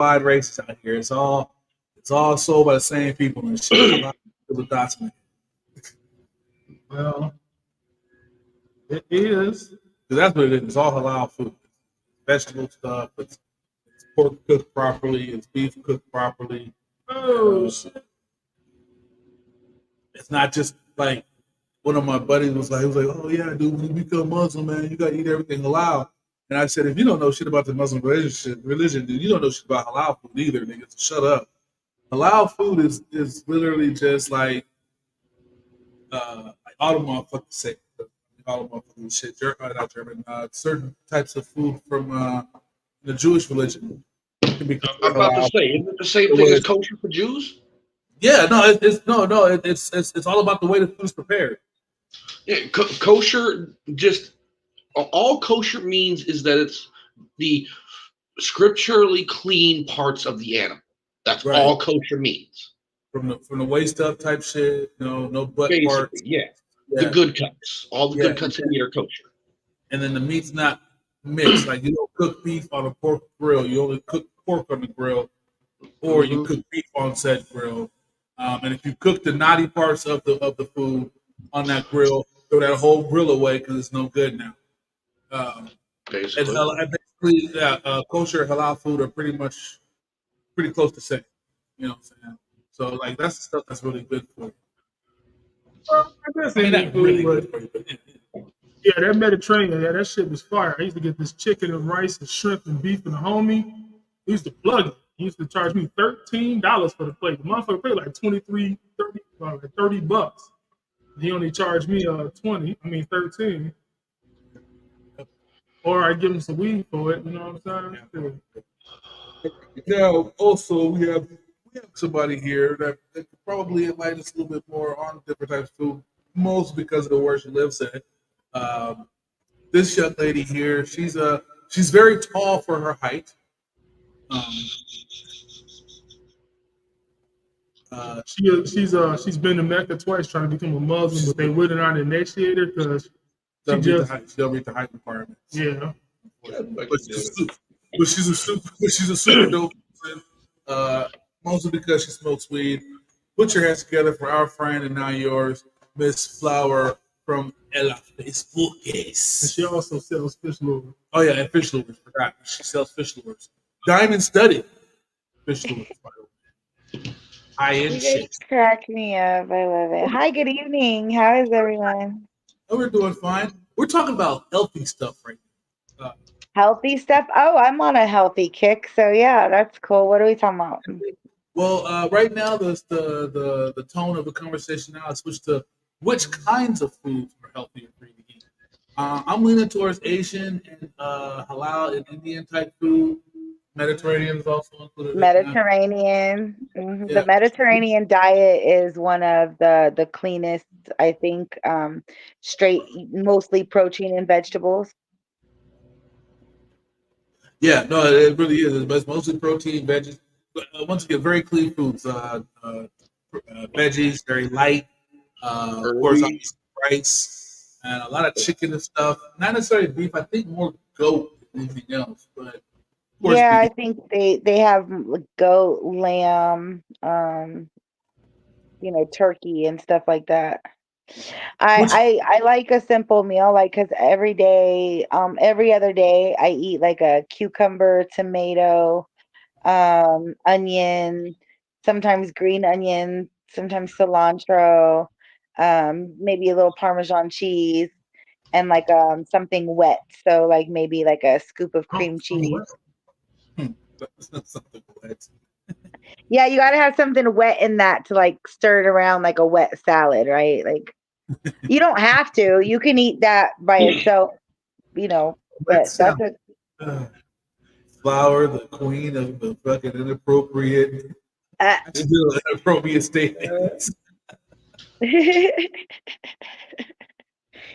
wide races out here. It's all sold by the same people and shit. A lot of people dots in it. Well, it is. 'Cause that's what it is. It's all halal food. Vegetable stuff. It's pork cooked properly. It's beef cooked properly. Oh shit. It's not just like one of my buddies was like, oh yeah, dude, when you become Muslim, man, you gotta eat everything halal. And I said, if you don't know shit about the Muslim religion, dude, you don't know shit about halal food either, nigga. So shut up. Halal food is literally just like all the motherfuckers say, all the motherfucking shit, not German, certain types of food from the Jewish religion can be I'm considered about to halal. say, isn't it the same The thing way as it's- kosher for Jews? Yeah, no, it's all about the way the food's prepared. Yeah, kosher just all kosher means is that it's the scripturally clean parts of the animal. That's Right. all kosher means. From the waist up type shit, no butt Basically, parts. yeah. Yeah. The good cuts. All the Yeah. good cuts in meat are kosher. And then the meat's not mixed. Like you don't cook beef on a pork grill. You only cook pork on the grill, or you cook beef on said grill. And if you cook the naughty parts of the food on that grill, throw that whole grill away because it's no good now. And Basically. kosher halal food are pretty close to same. You know what I'm saying? So like that's the stuff that's really good for you. Well, I guess any Not food, really but good for you, but yeah, that Mediterranean, yeah, that shit was fire. I used to get this chicken and rice and shrimp and beef and a homie. He used to plug it. He used to charge me $13 for the plate. The motherfucker paid like 23, 30, like $30. He only charged me 13. Or I give him some weed for it, you know what I'm saying? Now, also we have somebody here that could probably enlighten us a little bit more on different types of food, mostly because of the where she lives in. This young lady here, she's very tall for her height. She's been to Mecca twice trying to become a Muslim, but they would not initiate her because she don't meet the height requirements. Yeah. But she's a super dope person. Mostly because she smokes weed. Put your hands together for our friend and now yours, Miss Flower from Ella Facebookes. And she also sells fish lures. Oh yeah, and fish lures. Forgot she sells fish lures. Diamond studded fish lures. By the way. High end You shit. guys crack me up. I love it. Hi, good evening. How is everyone? Oh, we're doing fine. We're talking about healthy stuff right now. Healthy stuff? Oh, I'm on a healthy kick. So yeah, that's cool. What are we talking about? Well, right now the tone of the conversation now is switched to which kinds of foods are healthier for you to eat. I'm leaning towards Asian and halal and Indian type food. Mediterranean is also included. Mediterranean. Yeah. The Mediterranean diet is one of the cleanest, I think. Straight, mostly protein and vegetables. Yeah, no, it really is. It's mostly protein, veggies. But once again, very clean foods. Veggies, very light. Of course, rice and a lot of chicken and stuff. Not necessarily beef. I think more goat than anything else. But of course, Yeah, I beef. think they have goat, lamb, turkey and stuff like that. I like a simple meal, like because every other day I eat like a cucumber, tomato, onion, sometimes green onion, sometimes cilantro, maybe a little Parmesan cheese, and like something wet. So like maybe like a scoop of cream cheese. Something wet. Yeah, you gotta have something wet in that to like stir it around like a wet salad, right? Like you don't have to. You can eat that by itself, but that's a Flour, the queen of the fucking inappropriate statements.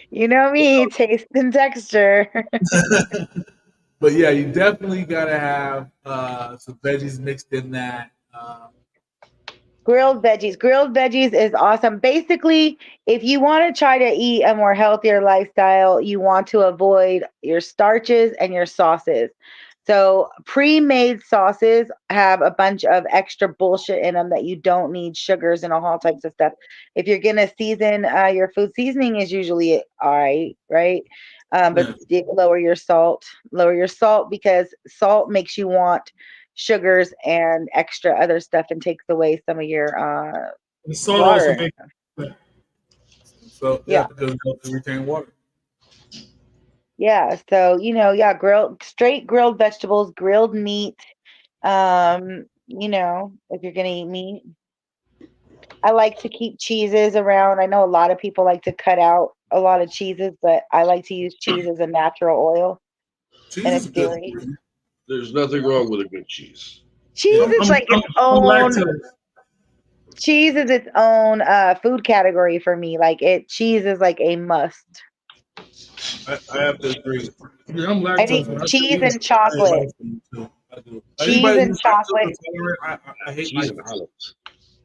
You know me, taste and texture. But yeah, you definitely gotta have some veggies mixed in that. Grilled veggies. Grilled veggies is awesome. Basically, if you want to try to eat a more healthier lifestyle, you want to avoid your starches and your sauces. So pre-made sauces have a bunch of extra bullshit in them that you don't need, sugars and all types of stuff. If you're gonna season your food, seasoning is usually all right, right? But lower your salt. Lower your salt because salt makes you want sugars and extra other stuff and takes away some of your The salt also water. makes So Yeah. because it helps to retain water. Yeah, so straight grilled vegetables, grilled meat. If you're gonna eat meat. I like to keep cheeses around. I know a lot of people like to cut out a lot of cheeses, but I like to use cheese as a natural oil Cheese and is it's good dairy. for you. There's nothing wrong with a good cheese. Cheese Yeah. is like its I'm own lactose. cheese is its own food category for me. Cheese is like a must. I have to agree. Yeah, I'm I think lactose. cheese and I chocolate. like them too. I do. Cheese Anybody and who's chocolate. lactose intolerant, I hate Cheese like and olives.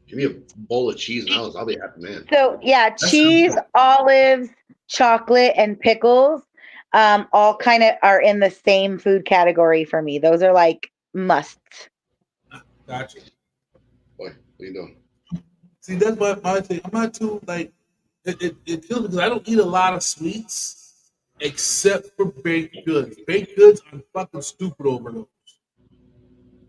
Give me a bowl of cheese and olives. I'll be a happy man. So yeah, That's cheese, good. olives, chocolate, and pickles, all kind of are in the same food category for me. Those are like musts. Gotcha. Boy, what are you doing? See, that's my thing. I'm not too like it kills me because I don't eat a lot of sweets except for baked goods. Baked goods, I'm fucking stupid over those.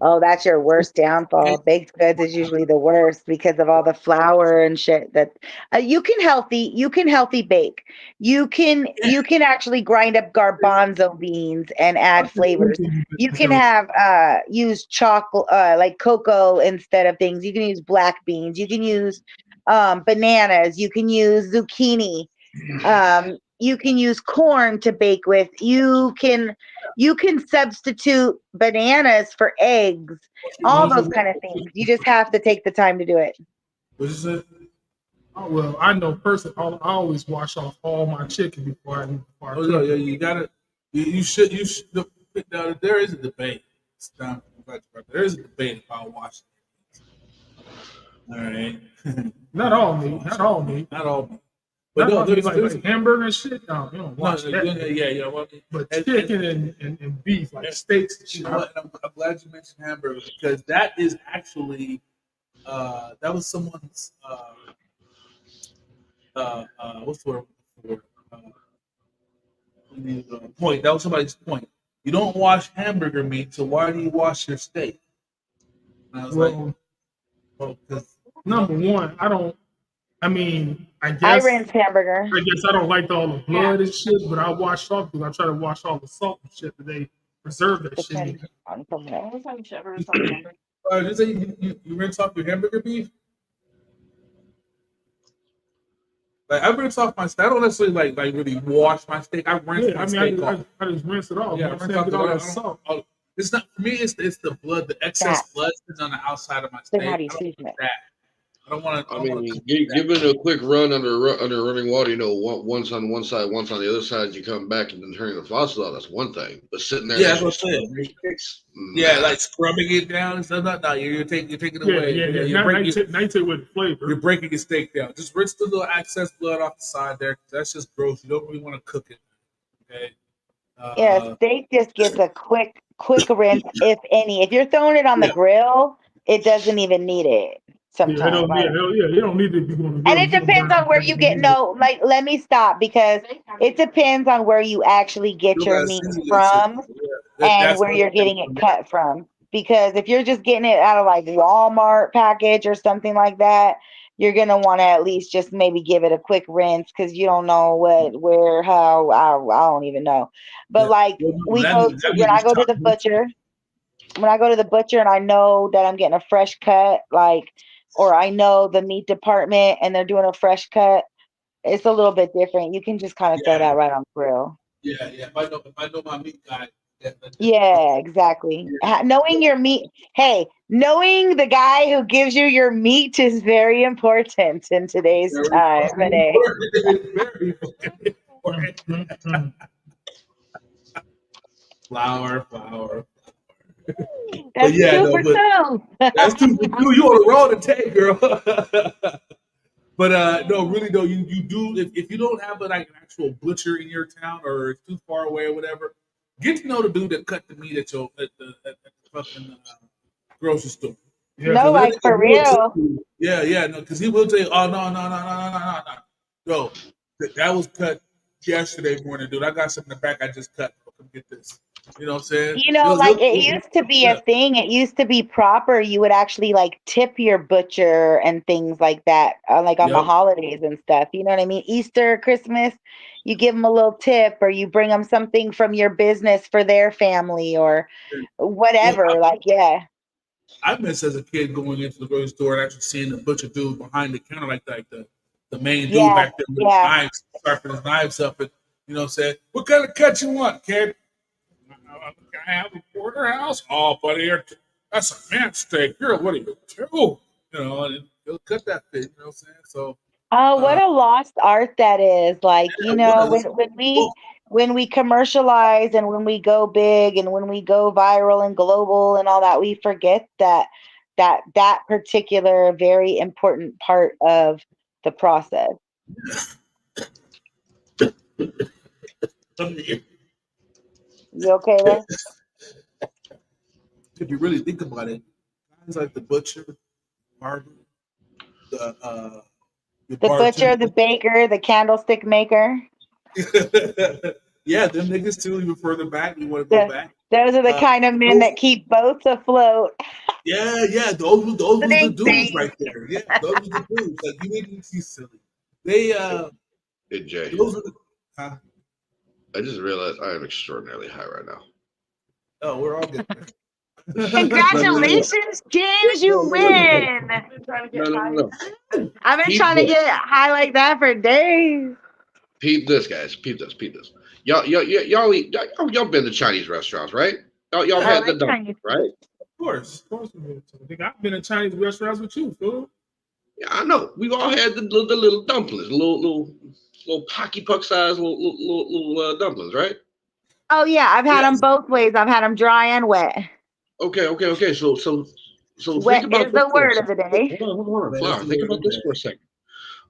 Oh, that's your worst downfall. Baked goods is usually the worst because of all the flour and shit that you can healthy bake. You can actually grind up garbanzo beans and add flavors. You can have use chocolate like cocoa instead of things. You can use black beans. You can use bananas. You can use zucchini. You can use corn to bake with. You can substitute bananas for eggs, all those kind of things. You just have to take the time to do it. What'd you say? Oh, well, I know personally, I always wash off all my chicken before I Oh cook yeah, it. you gotta. You should. Now, there is a debate. There is a debate about washing. All right. Not all meat. Not all meat. Not all meat. But Not no, all meat, there's like hamburger and shit. No, you don't wash that. yeah. Well, But chicken and beef, like steaks and you shit. know what? I'm glad you mentioned hamburger because that is actually that was someone's what's the word for point. That was somebody's point. You don't wash hamburger meat, so why do you wash your steak? And I was like, well, because Number one, I I guess rinse hamburger. I don't like all the blood and shit, but I wash off because I try to wash all the salt and shit that they preserve that shit in. Depends on someone else. just say you rinse off your hamburger beef. Like I rinse off my steak. I don't necessarily like really wash my steak. I rinse my steak off. I just rinse it off. Yeah, You know what I'm rinse saying? off Get all that salt. It's not for me. It's the blood. The excess Fat. blood is on the outside of my steak. Then how do I you don't season want it? that. I don't want to. I mean, give it a quick run under running water. You know, once on one side, once on the other side. You come back and then turning the faucet off. That's one thing. But sitting there, Yeah, that's what I'm saying. Yeah, nah. like scrubbing it down and stuff. No, you're taking it away. Yeah. You're breaking Night with flavor. you're breaking your steak down. Just rinse the little excess blood off the side there. That's just gross. You don't really want to cook it. Okay. Yeah, steak just gets a quick rinse, if any. If you're throwing it on the grill, it doesn't even need it sometimes. You don't need to be going to And it depends on where you get let me stop because it depends on where you actually get your meat from and where you're getting it cut from. Because if you're just getting it out of like Walmart package or something like that, you're gonna want to at least just maybe give it a quick rinse because you don't know what, where, how. I don't even know. But when I go to the butcher and I know that I'm getting a fresh cut, or I know the meat department and they're doing a fresh cut, it's a little bit different. You can just kind of throw that right on the grill. Yeah. If I know my meat guy. Yeah, exactly. Knowing your meat, knowing the guy who gives you your meat is very important in today's time. Very important. Flour. That's That's too good. You on the road to take, girl. But no, really though, you do if you don't have an actual butcher in your town or it's too far away or whatever, Get to know the dude that cut the meat at the fucking grocery store. Yeah. No, like for real. Yeah, no, because he will tell you, oh no. Yo, that was cut yesterday morning, dude. I got something in the back I just cut. Come get this. You know what I'm saying? You know, like it used to be Yeah. a thing. It used to be proper. You would actually like tip your butcher and things like that, like on the Yep. holidays and stuff. You know what I mean? Easter, Christmas, you give them a little tip, or you bring them something from your business for their family, or whatever. Like, yeah. I miss as a kid going into the grocery store and actually seeing the butcher dude behind the counter, like the main dude Yeah, back there with yeah. knives, sharpening his knives up, and you know what I'm saying? What kind of cut you want, kid? I have a porterhouse. Oh, buddy, that's a man steak. Girl, what do you do? You know, and he'll cut that fit. You know what I'm saying? So, Oh, what a lost art that is. Like, you it know, was. when we commercialize and when we go big and when we go viral and global and all that, we forget that particular very important part of the process. You okay there? If you really think about it, guys like the butcher, barber, the The butcher, the baker, the candlestick maker. yeah, them niggas too. Even further back, you want to go back. Those are the kind of men that keep boats afloat. Yeah, those were the dudes right there. Yeah, those were the dudes. Like, you ain't too silly. They Hey Jay, those are the. I just realized I am extraordinarily high right now. Oh, we're all good. Congratulations, James! You win. No. I've been trying to get high like that for days. Peep this, guys. Peep this. Y'all been to Chinese restaurants, right? Y'all had the dumpling, right? Of course. I've been in Chinese restaurants with you, fool. Yeah, I know. We've all had the little dumplings, little pocky puck size little dumplings, right? Oh yeah, I've had them both ways. I've had them dry and wet. Okay. So Wet think about is the word of the day. Hold on, Flower. Think about this for a second.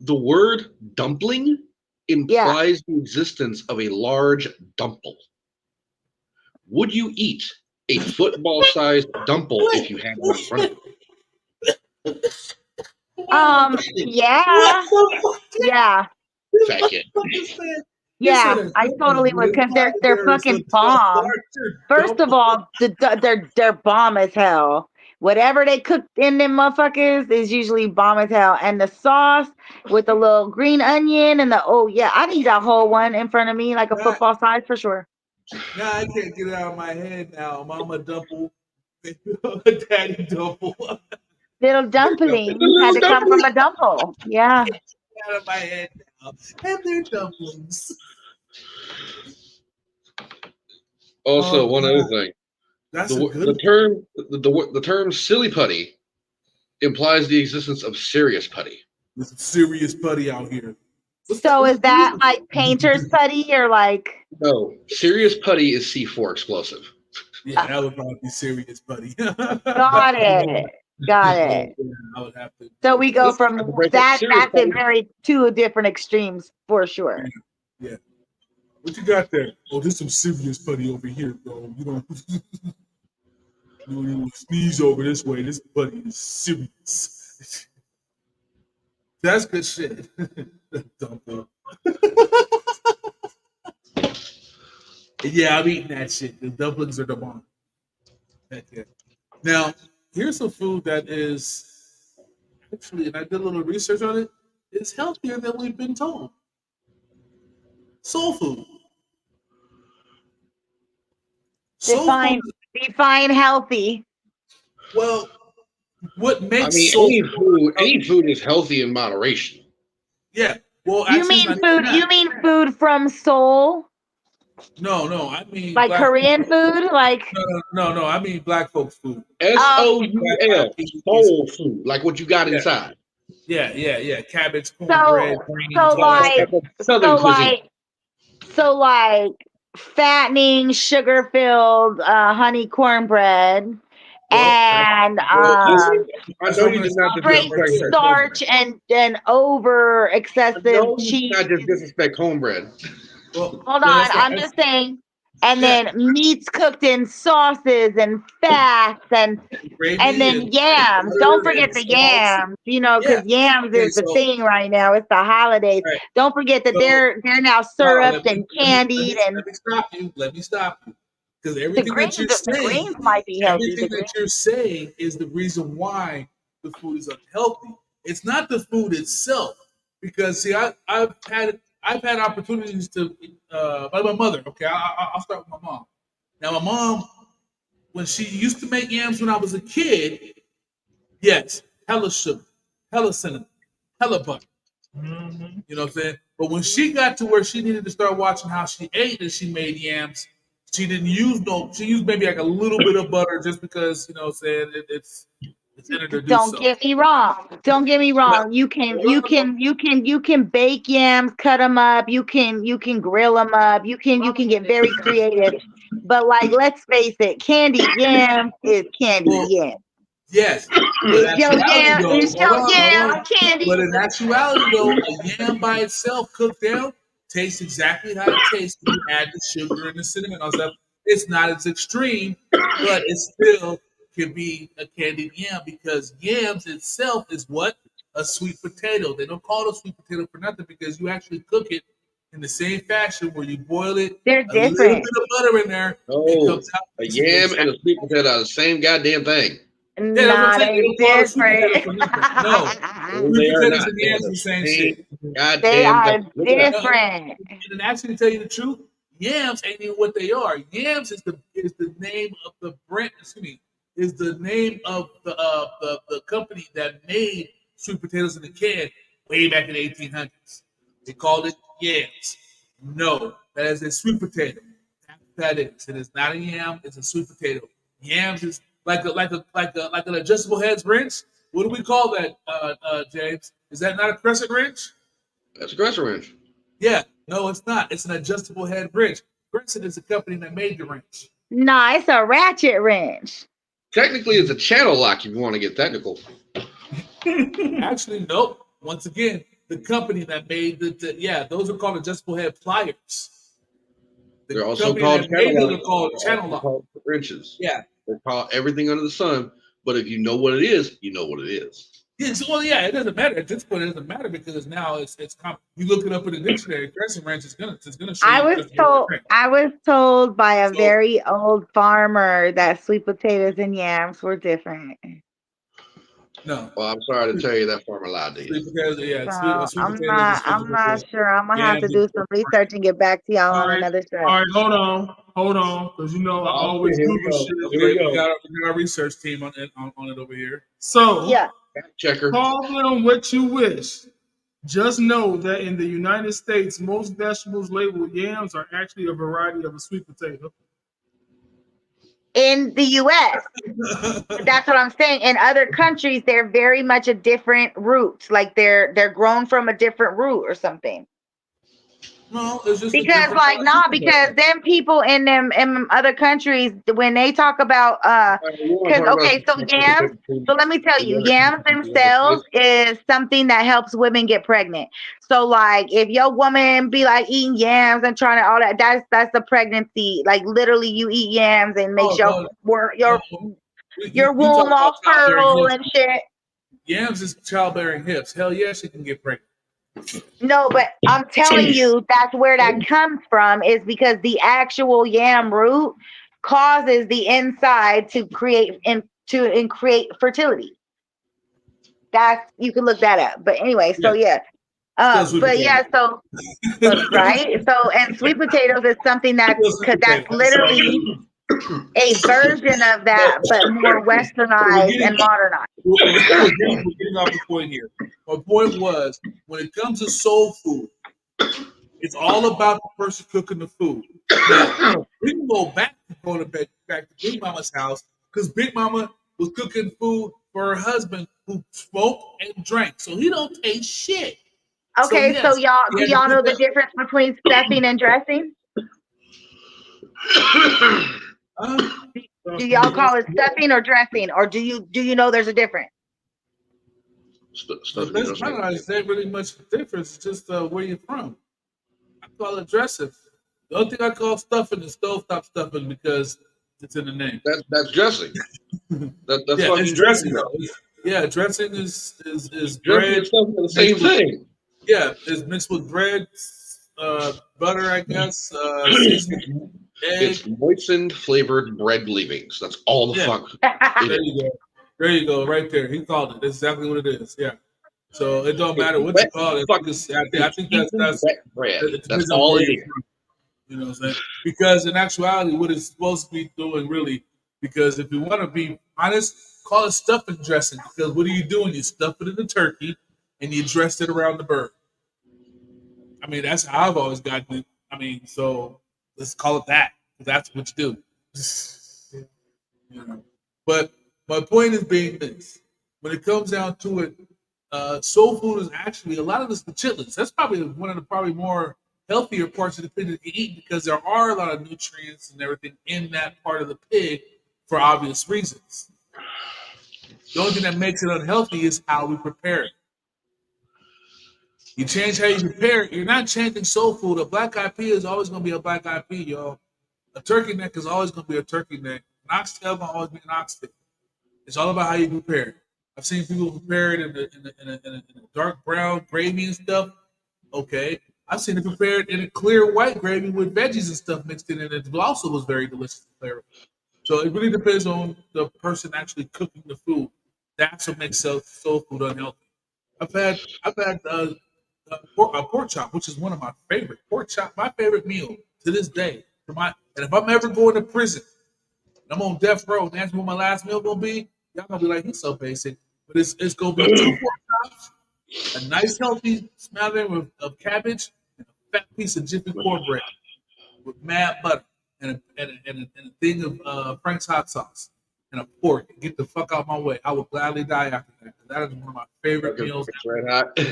The word dumpling implies the existence of a large dumple. Would you eat a football-sized dumple if you had one in front of you? Yeah. Fat kid. Yeah, I totally would, because they're fucking bomb. First of all, they're bomb as hell. Whatever they cook in them motherfuckers is usually bomb as hell. And the sauce with the little green onion and I'd eat that whole one in front of me like a football size for sure. Nah, I can't get it out of my head now. Mama dumple, daddy dumple. Little dumplings had to come from a dumple. Yeah. Out of my head now. And they're dumplings. Also, one other thing. That's the term silly putty implies the existence of serious putty. There's some serious putty out here. So is that like painter's putty or like? No, serious putty is C4 explosive. Yeah, that would probably be serious putty. Got it. Yeah, I would have to. So we go from that. That's a very two different extremes for sure. Yeah. What you got there? Oh, there's some serious putty over here, bro. You don't sneeze over this way. This putty is serious. That's good shit. Dumbo. Yeah, I'm eating that shit. The dumplings are the bomb. Heck yeah. Now, here's some food that is actually, and I did a little research on it, is healthier than we've been told. Soul food. Define healthy. Well, what makes any food is healthy in moderation. Yeah. Well, you mean food from Seoul? No. I mean like Korean food, like no. I mean black folks food. SOUL, soul food, like what you got inside. Yeah. Cabbage, cornbread, so like fattening, sugar-filled honey cornbread. And starch and over excessive cheese. Not just disrespect cornbread. Hold on, I'm just saying and then meats cooked in sauces and fats Gravy and then yams. Don't forget the yams, you know, Yeah. because yams Okay, is the so thing right now. It's the holidays. right. Don't forget that So they're now no, syruped and candied, and let me stop you. Let me stop you. Because the greens. The greens might be healthy. The everything that greens. you're saying is the reason why the food is unhealthy. It's not the food itself. Because see, I've had opportunities to by my mother. Okay, I'll start with my mom. Now, my mom, when she used to make yams when I was a kid, yes, hella sugar, hella cinnamon, hella butter. Mhm. You know what I'm saying? But when she got to where she needed to start watching how she ate and she made yams, she didn't use no. She used maybe like a little bit of butter just because you know what I'm saying it's in her to do Don't so. get me wrong. Don't get me But wrong. You can bake yams, cut them up. You can grill them up. You can get very creative. But like, let's face it, candy yam is candy well, yam. yes, but in It's your actuality yam. though, It's your hold yam on. candy. But in actuality though, a yam by itself cooked down tastes exactly how it tastes when you add the sugar and the cinnamon and stuff. It's not as extreme, but it still can be a candied yam because yams itself is what? A sweet potato. They don't call it a sweet potato for nothing because you actually cook it in the same fashion where you boil it, They're a little different. bit of butter in there, it Oh, comes out a tasting yam and exactly. a sweet potato are the same goddamn thing. Yeah, that's what I'm Nah, saying. They they don't call it a sweet potato different. for nothing. No, No, sweet they are potatoes not. and They are yams are the the same shit. same They goddamn are thing. Look it up. No, different. and actually, to tell you the truth, yams ain't even what they are. Yams is the name of the brand. Excuse me, is the name of the company that made sweet potatoes in the can way back in the 1800s. They called it yams. No, that is a sweet potato. That is. It is not a yam. It's a sweet potato. Yams is like an adjustable heads wrench. What do we call that, James? Is that not a crescent wrench? That's a crescent wrench. Yeah, no, it's not. It's an adjustable head wrench. Crescent is the company that made the wrench. Nah, it's a ratchet wrench. Technically, it's a channel lock if you want to get technical. Actually, nope. Once again, the company that made yeah, those are called adjustable head pliers. The They're also company called that made channel those are locks. called They're channel also lock. called wrenches. Yeah. They're called everything under the sun. But if you know what it is, you know what it is. Well, yeah, it doesn't matter. At this point, it doesn't matter because now you look it up in the dictionary. Crescent wrench is gonna show I you was just what told wrench. I was told by a So very old farmer that sweet potatoes and yams were different. no, Well, I'm sorry to tell you that farmer lied to you. sweet potatoes. Yeah, So sweet potatoes is sweet I'm not potatoes. sure. I'm gonna have to Yams is do some research and get back to y'all All on right, another all show. right. Hold on, because you know I Oh, always here we Google go. shit. That's Here we right. go. We got our research team on it over here. So Yeah. Fact checker. call them what you wish. Just know that in the United States, most vegetables labeled yams are actually a variety of a sweet potato. In the US. That's what I'm saying. In other countries, they're very much a different root. Like they're grown from a different root or something. No, it's just a Because different like kind of nah, sweet potato. because them people in them in other countries when they talk about We want to because talk about okay, so yams, so let me tell you, yams themselves is something that helps women get pregnant. So like if your woman be like eating yams and trying to all that, that's the pregnancy. Like literally you eat yams and makes Oh no, your no. your You talk womb about all childbearing fertile hips. and shit. Yams is childbearing hips. Hell yeah, she can get pregnant. No, but I'm telling you, that's where that comes from, is because the actual yam root causes the inside to create and create fertility. That's you can look that up. But anyway, so Yeah, yeah. still sweet But potato. yeah, so but right. So and sweet potatoes is something Still sweet that's potato. literally a version of No, that, but more we're westernized getting and modernized. we're getting off the point here. My point was when it comes to soul food, it's all about the person cooking the food. Now we can go back back to Big Mama's house because Big Mama was cooking food for her husband who smoked and drank, so he don't taste shit. So Okay, so yes, y'all he do had to y'all put know the that. difference between stuffing and dressing? Do y'all call it stuffing or dressing, or do you know there's a difference? The Stuff in the best dressing. part is there really much difference. It's just where you're from. I call it dressing. The only thing I call stuffing is stovetop stuffing because it's in the name. That's dressing. That's Yeah, fucking it's dressing. though. Yeah, dressing is Dressing bread. and stuffing are the same mixed with- thing. Yeah, it's mixed with bread, butter, I guess, seasoned egg. It's moistened flavored bread leavings. That's all the Yeah. fuck. There you go. There you go. Right there. He called it. That's exactly what it is. Yeah. So it don't matter what you call it. I think that's wet bread. it That's depends on all where it you're is. from. You know what I'm saying? Because in actuality, what it's supposed to be doing really, because if you want to be honest, call it stuffing dressing. Because what are you doing? You stuff it in the turkey and you dress it around the bird. I mean, that's how I've always gotten it. I mean, so let's call it that. That's what you do. You know. But my point is being this: when it comes down to it, soul food is actually a lot of this the chitlins. That's probably one of the probably more healthier parts of the pig that you eat because there are a lot of nutrients and everything in that part of the pig for obvious reasons. The only thing that makes it unhealthy is how we prepare it. You change how you prepare it, you're not changing soul food. A black eyed pea is always going to be a black eyed pea, y'all. A turkey neck is always going to be a turkey neck. An oxtail going to always be an oxtail. It's all about how you prepare it. I've seen people prepare it in a dark brown gravy and stuff. Okay. I've seen it prepared in a clear white gravy with veggies and stuff mixed in it. It also was very delicious and flavorful. So it really depends on the person actually cooking the food. That's what makes soul food unhealthy. I've had a pork chop, which is one of my favorite pork chop. My favorite meal to this day. And if I'm ever going to prison, and I'm on death row, and that's what my last meal gonna be. Y'all gonna be like, he's so basic, but it's gonna be 2 pork chops, a nice healthy smattering of cabbage, and a fat piece of Jiffy cornbread with mad butter and a thing of Frank's hot sauce and a pork. Get the fuck out of my way. I would gladly die after that. That is one of my favorite meals. Red hot. Yeah,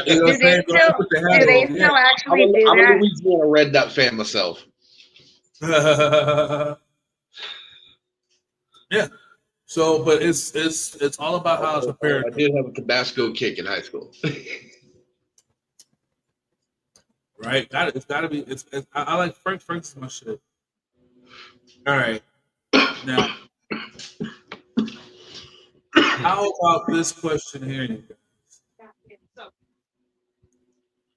you know what I'm saying? Do they still actually do I'm a that? Louisiana Red Dot fan myself. Yeah. So, but it's all about how it's prepared. I did have a Tabasco kick in high school. Right? It's got to be. I like Frank's. Frank's is my shit. All right. Now, how about this question here, you guys?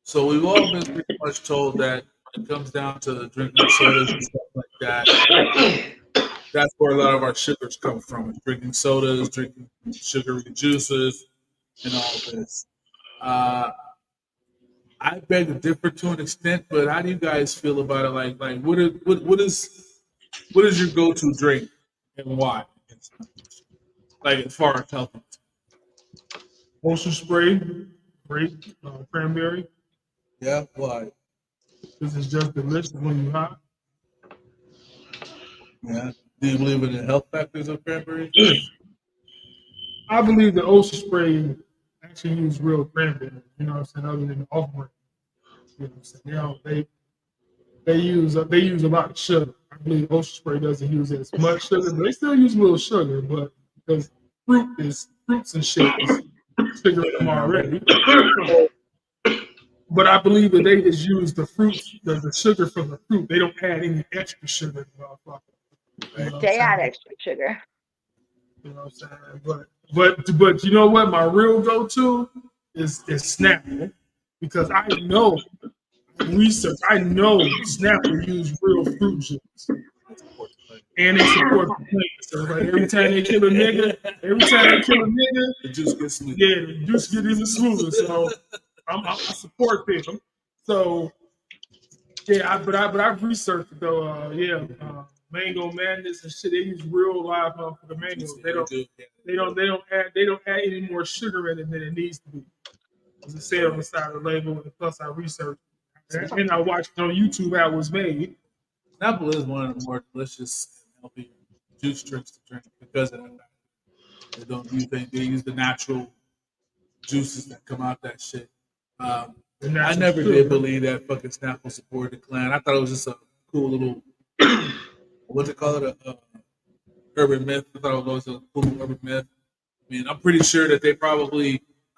So we've all been pretty much told that when it comes down to drinking sodas and stuff like that, that's where a lot of our sugars come from. Drinking sodas, drinking sugary juices, and all this. I beg to differ to an extent, but how do you guys feel about it? Like what is your go-to drink and why? Like as far as health. Ocean spray, grape, cranberry. Yeah, why? This is just delicious when you're hot. Yeah. Do you believe in the health factors of cranberry? I believe the ocean spray actually use real cranberry. You know what I'm saying? Other than the off-brand. You know what I'm saying? You know, they use a lot of sugar. I believe ocean spray doesn't use as much sugar. They still use a little sugar, but because fruits and shit is sugar in them already. But I believe that they just use the fruits, the sugar from the fruit. They don't add any extra sugar. You know They add extra sugar. You know what I'm saying? But you know what? My real go-to is Snapple because I know research. I know Snapple use real fruit juice. And they support the plant. So like every time they kill a nigga, The juice gets sweet. yeah, the juice get even smoother. So I support them. So yeah, but I've researched though. Mango Madness and shit. They use real live for the mangoes. They don't add any more sugar in it than it needs to be. As it said on the side of the label, and plus I researched and I watched on YouTube how it was made. Snapple is one of the more delicious and healthy juice drinks to drink because of that. They don't use they use the natural juices that come out that shit. I never did believe that fucking Snapple supported the Klan. I thought it was just a cool little what's it called? A urban myth. I thought it was a cool urban myth. I mean, I'm pretty sure that they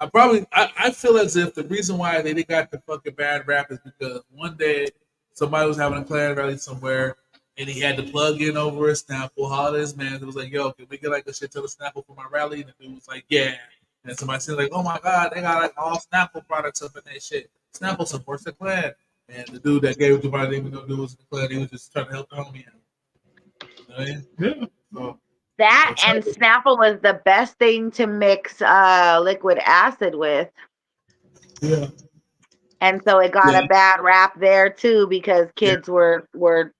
I feel as if the reason why they got the fucking bad rap is because one day somebody was having a clan rally somewhere, and he had to plug in over a Snapple. Holler at his man. It was like, yo, can we get like a shit ton of Snapple for my rally? And the dude was like, yeah. And somebody said like, oh my god, they got like all Snapple products up in that shit. Snapple supports the clan. And the dude that gave it to me, I didn't even know dude was in the clan. He was just trying to help the homie out. You know what I mean? Yeah. So, That and Snapple was the best thing to mix liquid acid with. Yeah. And so it got a bad rap there too, because kids were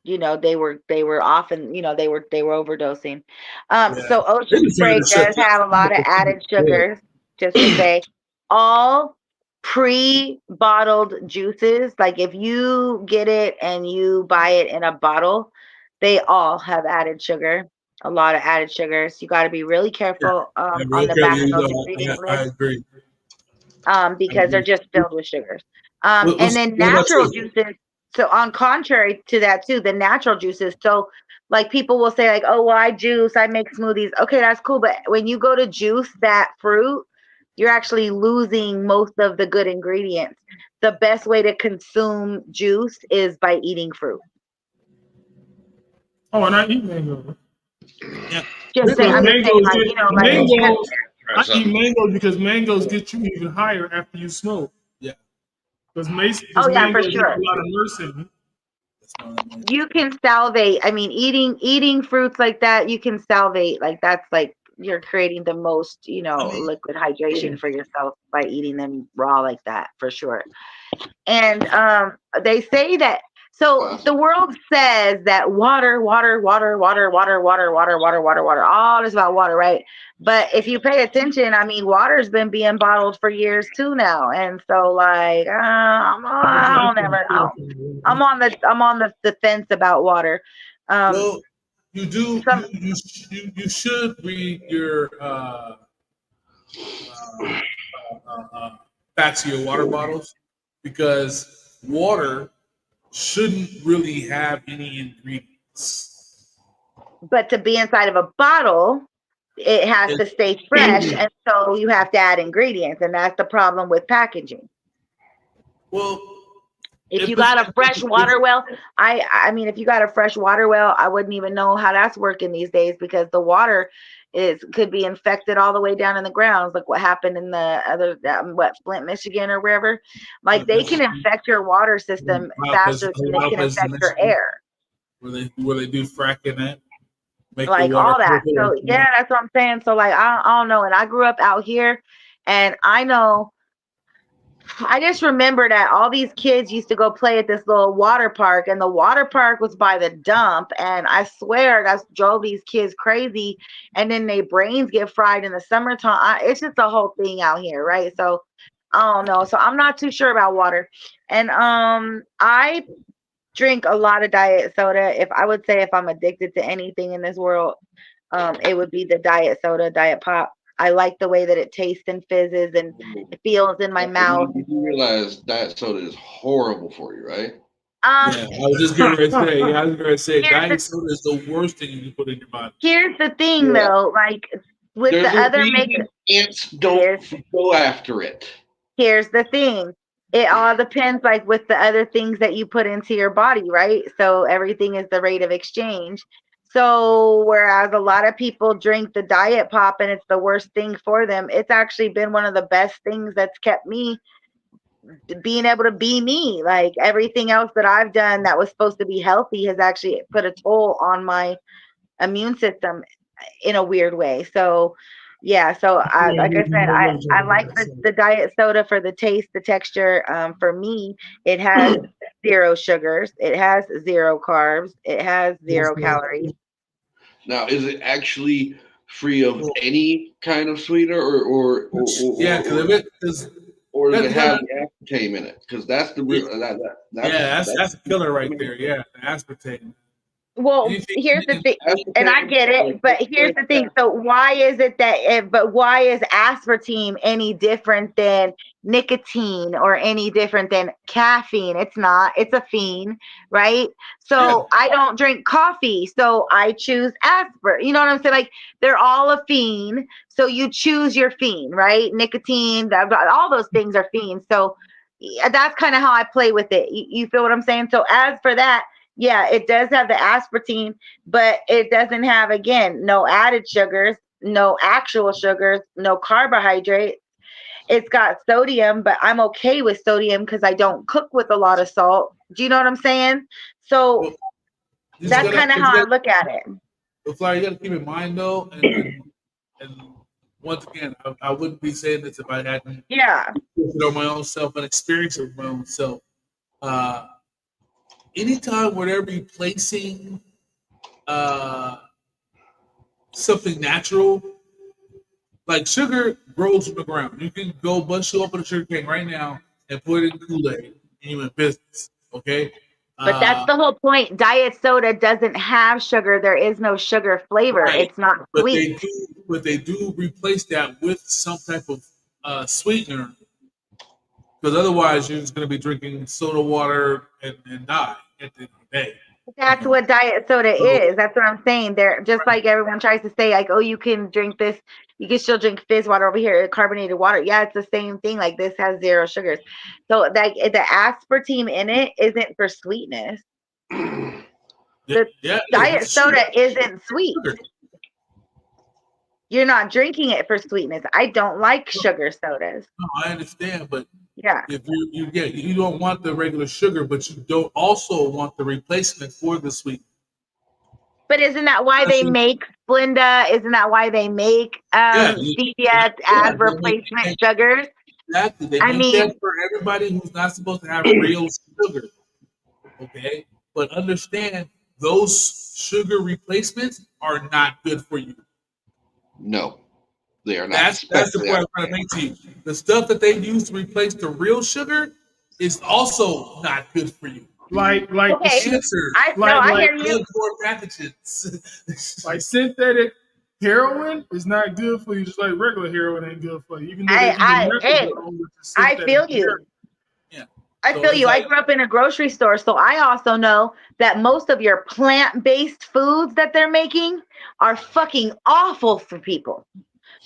you know, they were often, you know, they were overdosing. So Ocean Spray does have a lot of added sugars, just to say. All pre-bottled juices, like if you get it and you buy it in a bottle, they all have added sugar. A lot of added sugars. You got to be really careful on the back of those ingredient lists. I agree. Because they're just filled with sugars. And then natural juices. So on contrary to that too, the natural juices. So like people will say like, oh, well, I juice, I make smoothies. Okay, that's cool. But when you go to juice that fruit, you're actually losing most of the good ingredients. The best way to consume juice is by eating fruit. Oh, and I eat mango. Yeah. Just saying, I'm just saying, like, you know, like mangoes, I eat mangoes because mangoes get you even higher after you smoke. Yeah. Because oh yeah, for mangoes sure. have a lot of mercy. You can salivate. I mean, eating fruits like that, you can salivate. Like that's like you're creating the most, you know, liquid hydration for yourself by eating them raw like that, for sure. And they say that. So the world says that water, all is about water, right? But if you pay attention, I mean, water's been being bottled for years too now, and so like I'm on the fence about water. Well, you do. You should read your facts of your water bottles, because water shouldn't really have any ingredients. But to be inside of a bottle, it has to stay fresh, and so you have to add ingredients, and that's the problem with packaging. Well, if you got a fresh water well, I mean, if you got a fresh water well, I wouldn't even know how that's working these days, because the water could be infected all the way down in the grounds, like what happened in the other Flint, Michigan, or wherever. Like they can infect your water system faster than they can infect your air. Where they do fracking that, like all that. So yeah, that's what I'm saying. So like I don't know. And I grew up out here, and I just remember that all these kids used to go play at this little water park, and the water park was by the dump. And I swear that drove these kids crazy. And then their brains get fried in the summertime. It's just a whole thing out here, right? So I don't know. So I'm not too sure about water. And I drink a lot of diet soda. If I'm addicted to anything in this world, it would be the diet soda, diet pop. I like the way that it tastes and fizzes and it feels in my mouth. You realize diet soda is horrible for you, right? Yeah, I was just going to say, diet soda is the worst thing you can put in your body. Here's the thing, though, like with There's the other makeup, ants don't go after it. Here's the thing. It all depends, like with the other things that you put into your body, right? So everything is the rate of exchange. So whereas a lot of people drink the diet pop and it's the worst thing for them, it's actually been one of the best things that's kept me being able to be me. Like everything else that I've done that was supposed to be healthy has actually put a toll on my immune system in a weird way. So yeah, so like I said, I like the diet soda for the taste, the texture. For me, it has 0 sugars, it has 0 carbs, it has 0 calories. Now, is it actually free of any kind of sweetener, or does it have aspartame in it? Because that's the real that's a killer right there. Yeah, the aspartame. Well, here's the thing, and I get it, but here's the thing. So why is it why is aspartame any different than nicotine or any different than caffeine? It's not. It's a fiend, right? So I don't drink coffee, so I choose aspartame. You know what I'm saying? Like they're all a fiend, so you choose your fiend, right? Nicotine, all those things are fiends. So that's kind of how I play with it. You feel what I'm saying? So as for that, yeah, it does have the aspartame, but it doesn't have, again, no added sugars, no actual sugars, no carbohydrates. It's got sodium, but I'm okay with sodium because I don't cook with a lot of salt. Do you know what I'm saying? So Well, that's kind of how I look at it. But Flower, you got to keep in mind though, and once again, I wouldn't be saying this if I hadn't it on my own self and experienced it with my own self. Anytime where they're replacing something natural, like sugar grows from the ground. You can go bust you open a sugar cane right now and put it in Kool-Aid, and you're in business. Okay. But that's the whole point. Diet soda doesn't have sugar. There is no sugar flavor. Right. It's not sweet. But they do replace that with some type of sweetener, because otherwise you're just going to be drinking soda water and die at the end of the day. That's what diet soda is. That's what I'm saying. They're just like everyone tries to say, like, oh, you can drink this. You can still drink fizz water over here, carbonated water. Yeah, it's the same thing. Like, this has 0 sugars. So like the aspartame in it isn't for sweetness. Diet soda isn't sweet. You're not drinking it for sweetness. I don't like sugar sodas. No, I understand, but yeah, if you don't want the regular sugar, but you don't also want the replacement for the sweet. But isn't that why they make Splenda? Isn't that why they make stevia as replacement sugars? Exactly. They make that for everybody who's not supposed to have real sugar. Okay, but understand those sugar replacements are not good for you. No, they are not. That's the point I'm trying to make to you. The stuff that they use to replace the real sugar is also not good for you. Like cancer. I hear you. Like synthetic heroin is not good for you, just like regular heroin ain't good for you. Even though I feel you. Yeah. I feel you. I grew up in a grocery store, so I also know that most of your plant-based foods that they're making are fucking awful for people.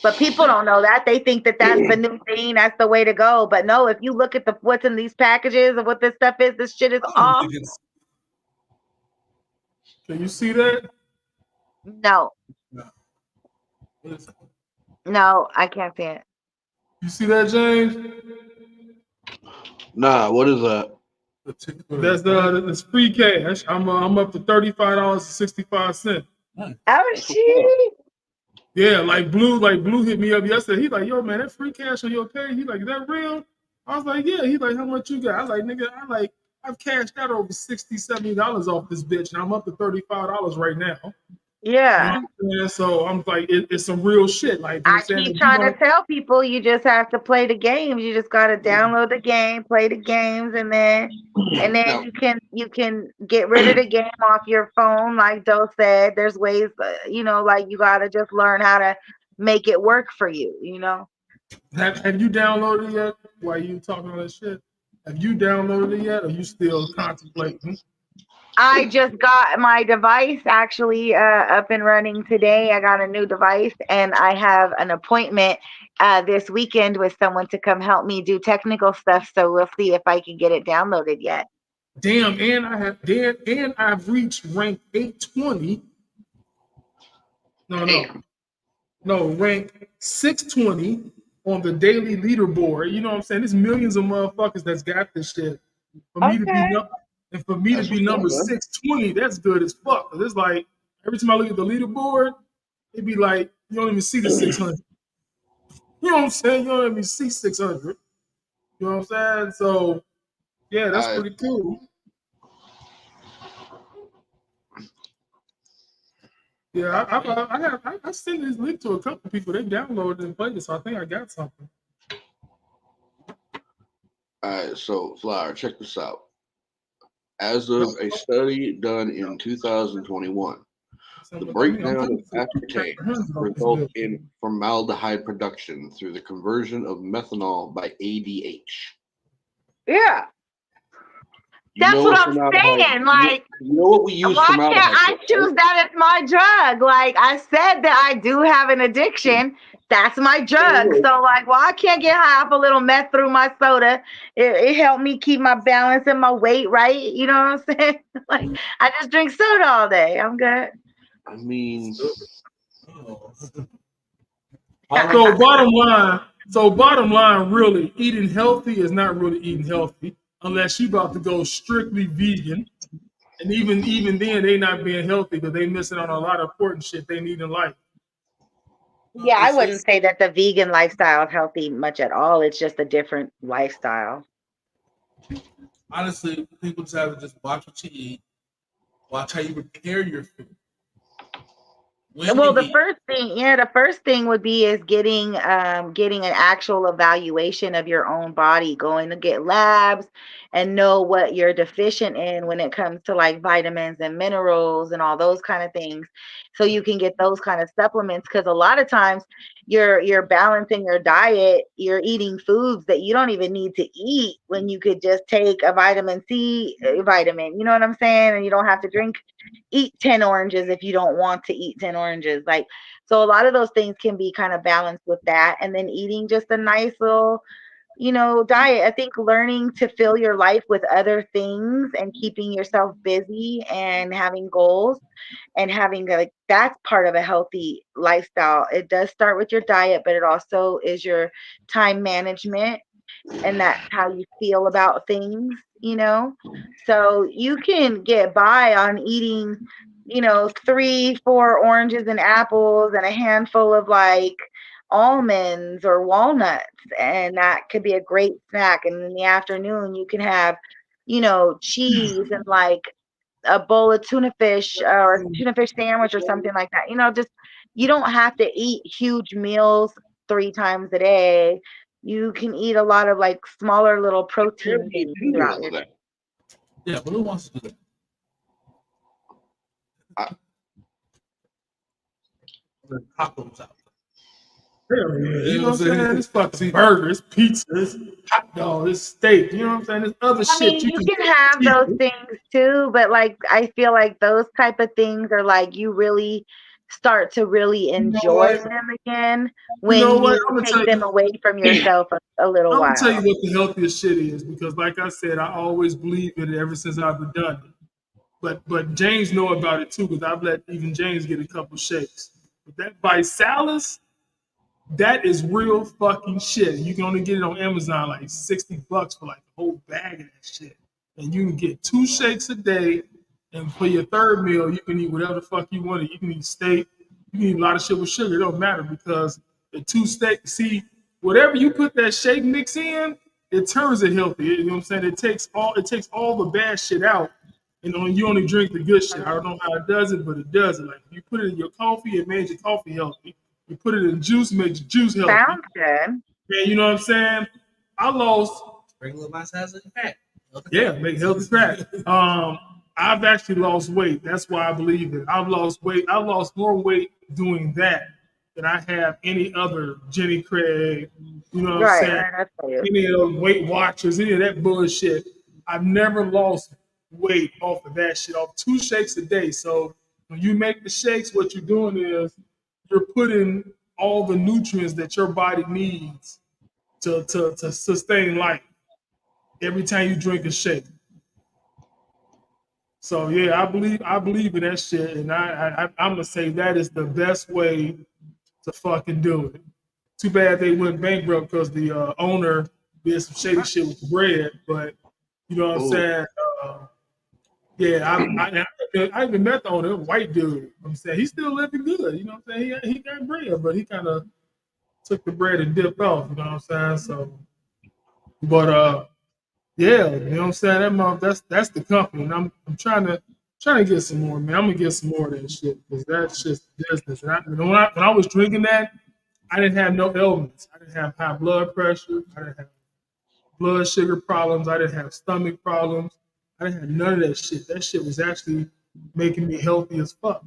But people don't know that. They think that that's the new thing. That's the way to go. But no, if you look at what's in these packages of what this stuff is, this shit is awful. Can you see that? No. No, I can't see it. You see that, James? Nah, what is that? That's free cash. I'm up to $35.65. Oh shit. Yeah, like Blue hit me up yesterday. He's like, yo, man, that free cash on your page. He's like, is that real? I was like, yeah. He's like, how much you got? I was like, nigga, I've cashed out over $60, $70 off this bitch, and I'm up to $35 right now. Yeah. So I'm like, it's some real shit. Like I keep trying to tell people, you just have to play the games. You just got to download the game, play the games, and then you can get rid of the game off your phone. Like Doe said, there's ways, like you got to just learn how to make it work for you. Have you downloaded it yet? Why you talking all that shit? Have you downloaded it yet, or you still contemplating? I just got my device actually up and running today. I got a new device, and I have an appointment this weekend with someone to come help me do technical stuff. So we'll see if I can get it downloaded yet. Damn, and I've reached rank 820. No, rank 620 on the daily leaderboard. You know what I'm saying? There's millions of motherfuckers that's got this shit. For me to be up. And for me to be number 620, that's good as fuck. It's like every time I look at the leaderboard, it'd be like you don't even see the 600. You know what I'm saying? You don't even see 600. You know what I'm saying? So yeah, that's pretty cool. Yeah, I sent this link to a couple people. They downloaded and played it, so I think I got something. All right, so Flower, check this out. As of a study done in 2021, the breakdown of aspartame results in formaldehyde production through the conversion of methanol by ADH. Yeah. That's what I'm saying. Like, you know what we use why formaldehyde? can't I choose that as my drug? Like I said that I do have an addiction. That's my drug. So like, well, I can't get high off a little meth through my soda. It helped me keep my balance and my weight right. You know what I'm saying? Like I just drink soda all day. I'm good. I mean, So bottom line, really, eating healthy is not really eating healthy unless you about to go strictly vegan. And even then, they not being healthy because they missing on a lot of important shit they need in life. Yeah, I wouldn't say that the vegan lifestyle is healthy much at all. It's just a different lifestyle. Honestly, people just have to just watch what you eat, watch how you prepare your food. Well, the first thing would be is getting an actual evaluation of your own body, going to get labs and know what you're deficient in when it comes to like vitamins and minerals and all those kind of things. So you can get those kind of supplements, because a lot of times you're balancing your diet, you're eating foods that you don't even need to eat when you could just take a vitamin C vitamin, you know what I'm saying? And you don't have to eat 10 oranges if you don't want to eat 10 oranges. Like, so a lot of those things can be kind of balanced with that. And then eating just a nice little, diet. I think learning to fill your life with other things and keeping yourself busy and having goals and having like, that's part of a healthy lifestyle. It does start with your diet, but it also is your time management, and that's how you feel about things, so you can get by on eating 3-4 oranges and apples and a handful of like almonds or walnuts, and that could be a great snack. And in the afternoon you can have cheese and like a bowl of tuna fish or a tuna fish sandwich or something like that. Just, you don't have to eat huge meals 3 times a day. You can eat a lot of like smaller little protein things throughout your day. Yeah, but who wants to do that? The tacos out. You know what I'm saying? It's fucking burgers, pizzas, hot dog, it's steak. You know what I'm saying? There's other shit. You can have those things too, but like I feel like those type of things are like you really start to really enjoy them again when you take them away from yourself a little while. I'm gonna tell you what the healthiest shit is, because like I said, I always believe in it ever since I've done it. But James know about it too, because I've let even James get a couple shakes. But that Visalis, that is real fucking shit. You can only get it on Amazon like $60 for like a whole bag of that shit. And you can get 2 shakes a day, and for your third meal, you can eat whatever the fuck you want to. You can eat steak. You can eat a lot of shit with sugar. It don't matter, because the 2 steaks, see, whatever you put that shake mix in, it turns it healthy. You know what I'm saying? It takes all the bad shit out, and you only drink the good shit. I don't know how it does it, but it does it. Like, if you put it in your coffee, it made your coffee healthy. You put it in juice, makes your juice healthy. Sounds good. And you know what I'm saying? I lost regular Visalis crack. Yeah, make healthy crack. I've actually lost weight. That's why I believe it. I've lost weight. I lost more weight doing that than I have any other Jenny Craig. You know what I'm saying? Any of those Weight Watchers, any of that bullshit. I've never lost weight off of that shit. Off 2 shakes a day. So when you make the shakes, what you're doing is you're putting all the nutrients that your body needs to sustain life every time you drink a shake. So yeah, I believe in that shit, and I'm gonna say that is the best way to fucking do it. Too bad they went bankrupt because the owner did some shady shit with the bread, but you know what I'm saying? Yeah, I even met the owner, a white dude. I'm saying he's still living good. You know what I'm saying? He got bread, but he kind of took the bread and dipped off. You know what I'm saying? So, but yeah, you know what I'm saying? That's the company, and I'm trying to get some more, man. I'm gonna get some more of that shit, because that's just business. And when I was drinking that, I didn't have no ailments. I didn't have high blood pressure. I didn't have blood sugar problems. I didn't have stomach problems. I didn't have none of that shit. That shit was actually making me healthy as fuck.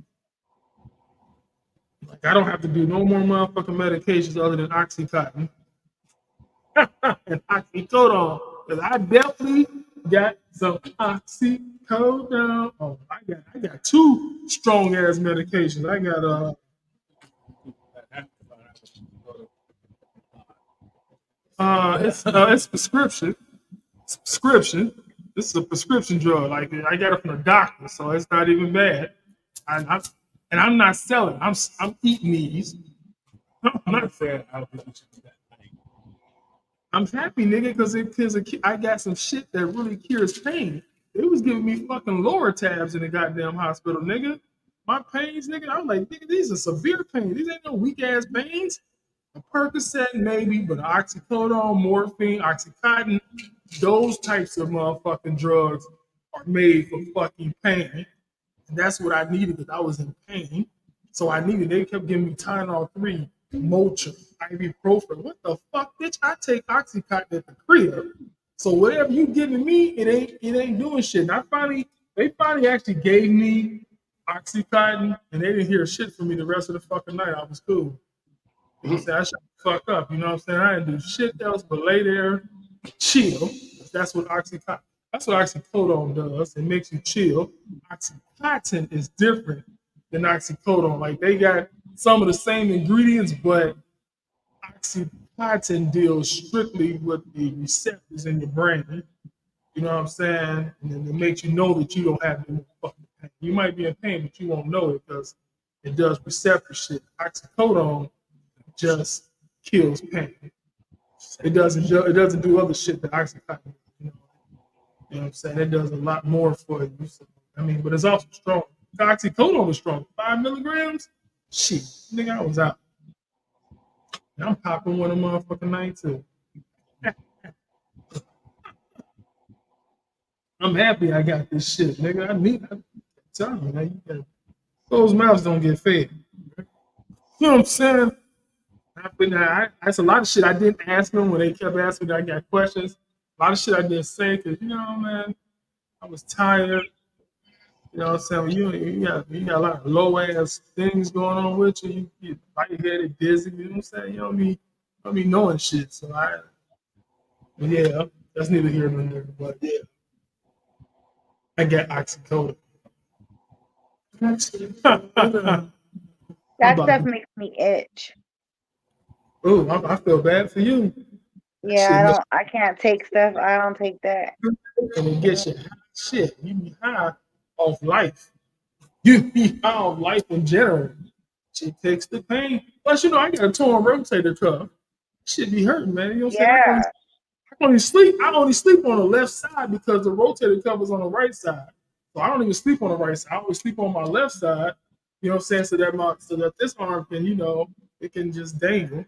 Like, I don't have to do no more motherfucking medications other than Oxycontin and oxycodone. Because I definitely got some oxycodone. Oh, I got two strong ass medications. I got it's prescription. It's prescription. This is a prescription drug. Like I got it from the doctor, so it's not even bad. I'm not selling. I'm eating these. I'm not saying I'm happy, nigga, because I got some shit that really cures pain. They was giving me fucking lower tabs in the goddamn hospital, nigga. My pains, nigga, I'm like, nigga, these are severe pains. These ain't no weak ass pains. A Percocet, maybe, but oxycodone, morphine, oxycontin, those types of motherfucking drugs are made for fucking pain. And that's what I needed because I was in pain. So they kept giving me Tylenol 3, Motrin, ibuprofen. What the fuck, bitch? I take Oxycontin at the crib. So whatever you giving me, it ain't doing shit. And they finally actually gave me Oxycontin, and they didn't hear shit from me the rest of the fucking night. I was cool. You know what I'm saying? I shut the fuck up. You know what I'm saying? I didn't do shit else but lay there, chill. That's what oxycodone does. It makes you chill. Oxycontin is different than oxycodone. Like they got some of the same ingredients, but oxycontin deals strictly with the receptors in your brain. You know what I'm saying? And then it makes you know that you don't have any fucking pain. You might be in pain, but you won't know it because it does receptor shit. Oxycodone just kills pain. It doesn't do other shit that oxycontin. You know what I'm saying? It does a lot more for you. So, but it's also strong. The oxycodone was strong. 5 milligrams? Shit. Nigga, I was out. And I'm popping one of motherfucking night too. I'm happy I got this shit, nigga. I'm telling you, man, those mouths don't get fed. You know what I'm saying? That's a lot of shit I didn't ask them when they kept asking me. I got questions. A lot of shit I didn't say because, man, I was tired. You know what I'm saying? You got a lot of low ass things going on with you. You get lightheaded, dizzy. You know what I'm saying? You don't be knowing shit. So yeah, that's neither here nor there. But yeah, I got oxycodone. That stuff makes me itch. Oh, I feel bad for you. Yeah, I can't take stuff. I don't take that. And it gets you high. Shit. You be high off life. You be high off life in general. She takes the pain. Plus, I got a torn rotator cuff. Shit be hurting, man. You know what I'm saying? I only sleep on the left side because the rotator cuff is on the right side. So I don't even sleep on the right side. I always sleep on my left side. You know what I'm saying? So that this arm can, it can just dangle.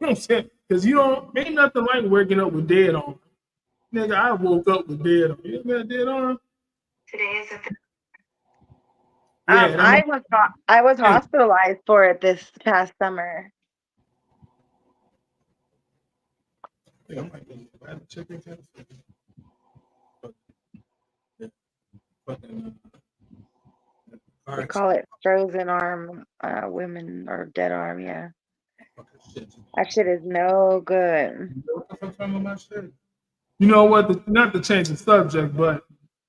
You know what I'm saying? Because ain't nothing like waking up with dead arm. Nigga, I woke up with dead arm. You ever had dead arm? Today is I was hospitalized for it this past summer. Yeah, I might go buy the chicken They call it frozen arm, women or dead arm, yeah. That shit is no good. You know what? Not to change the subject, but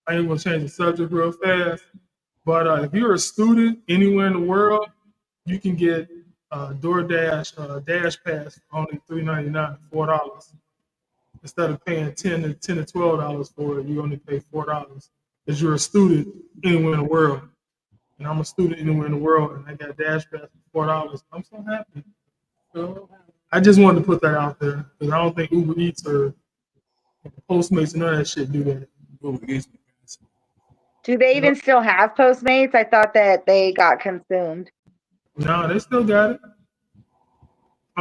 I ain't gonna change the subject real fast. But if you're a student anywhere in the world, you can get DoorDash Dash Pass for only $3.99, $4. Instead of paying $10 to $12 for it, you only pay $4 because you're a student anywhere in the world. And I'm a student anywhere in the world, and I got Dash Pass for $4. I'm so happy. So I just wanted to put that out there because I don't think Uber Eats or Postmates and none of that shit do that. Do they even still have Postmates? I thought that they got consumed. No, they still got it.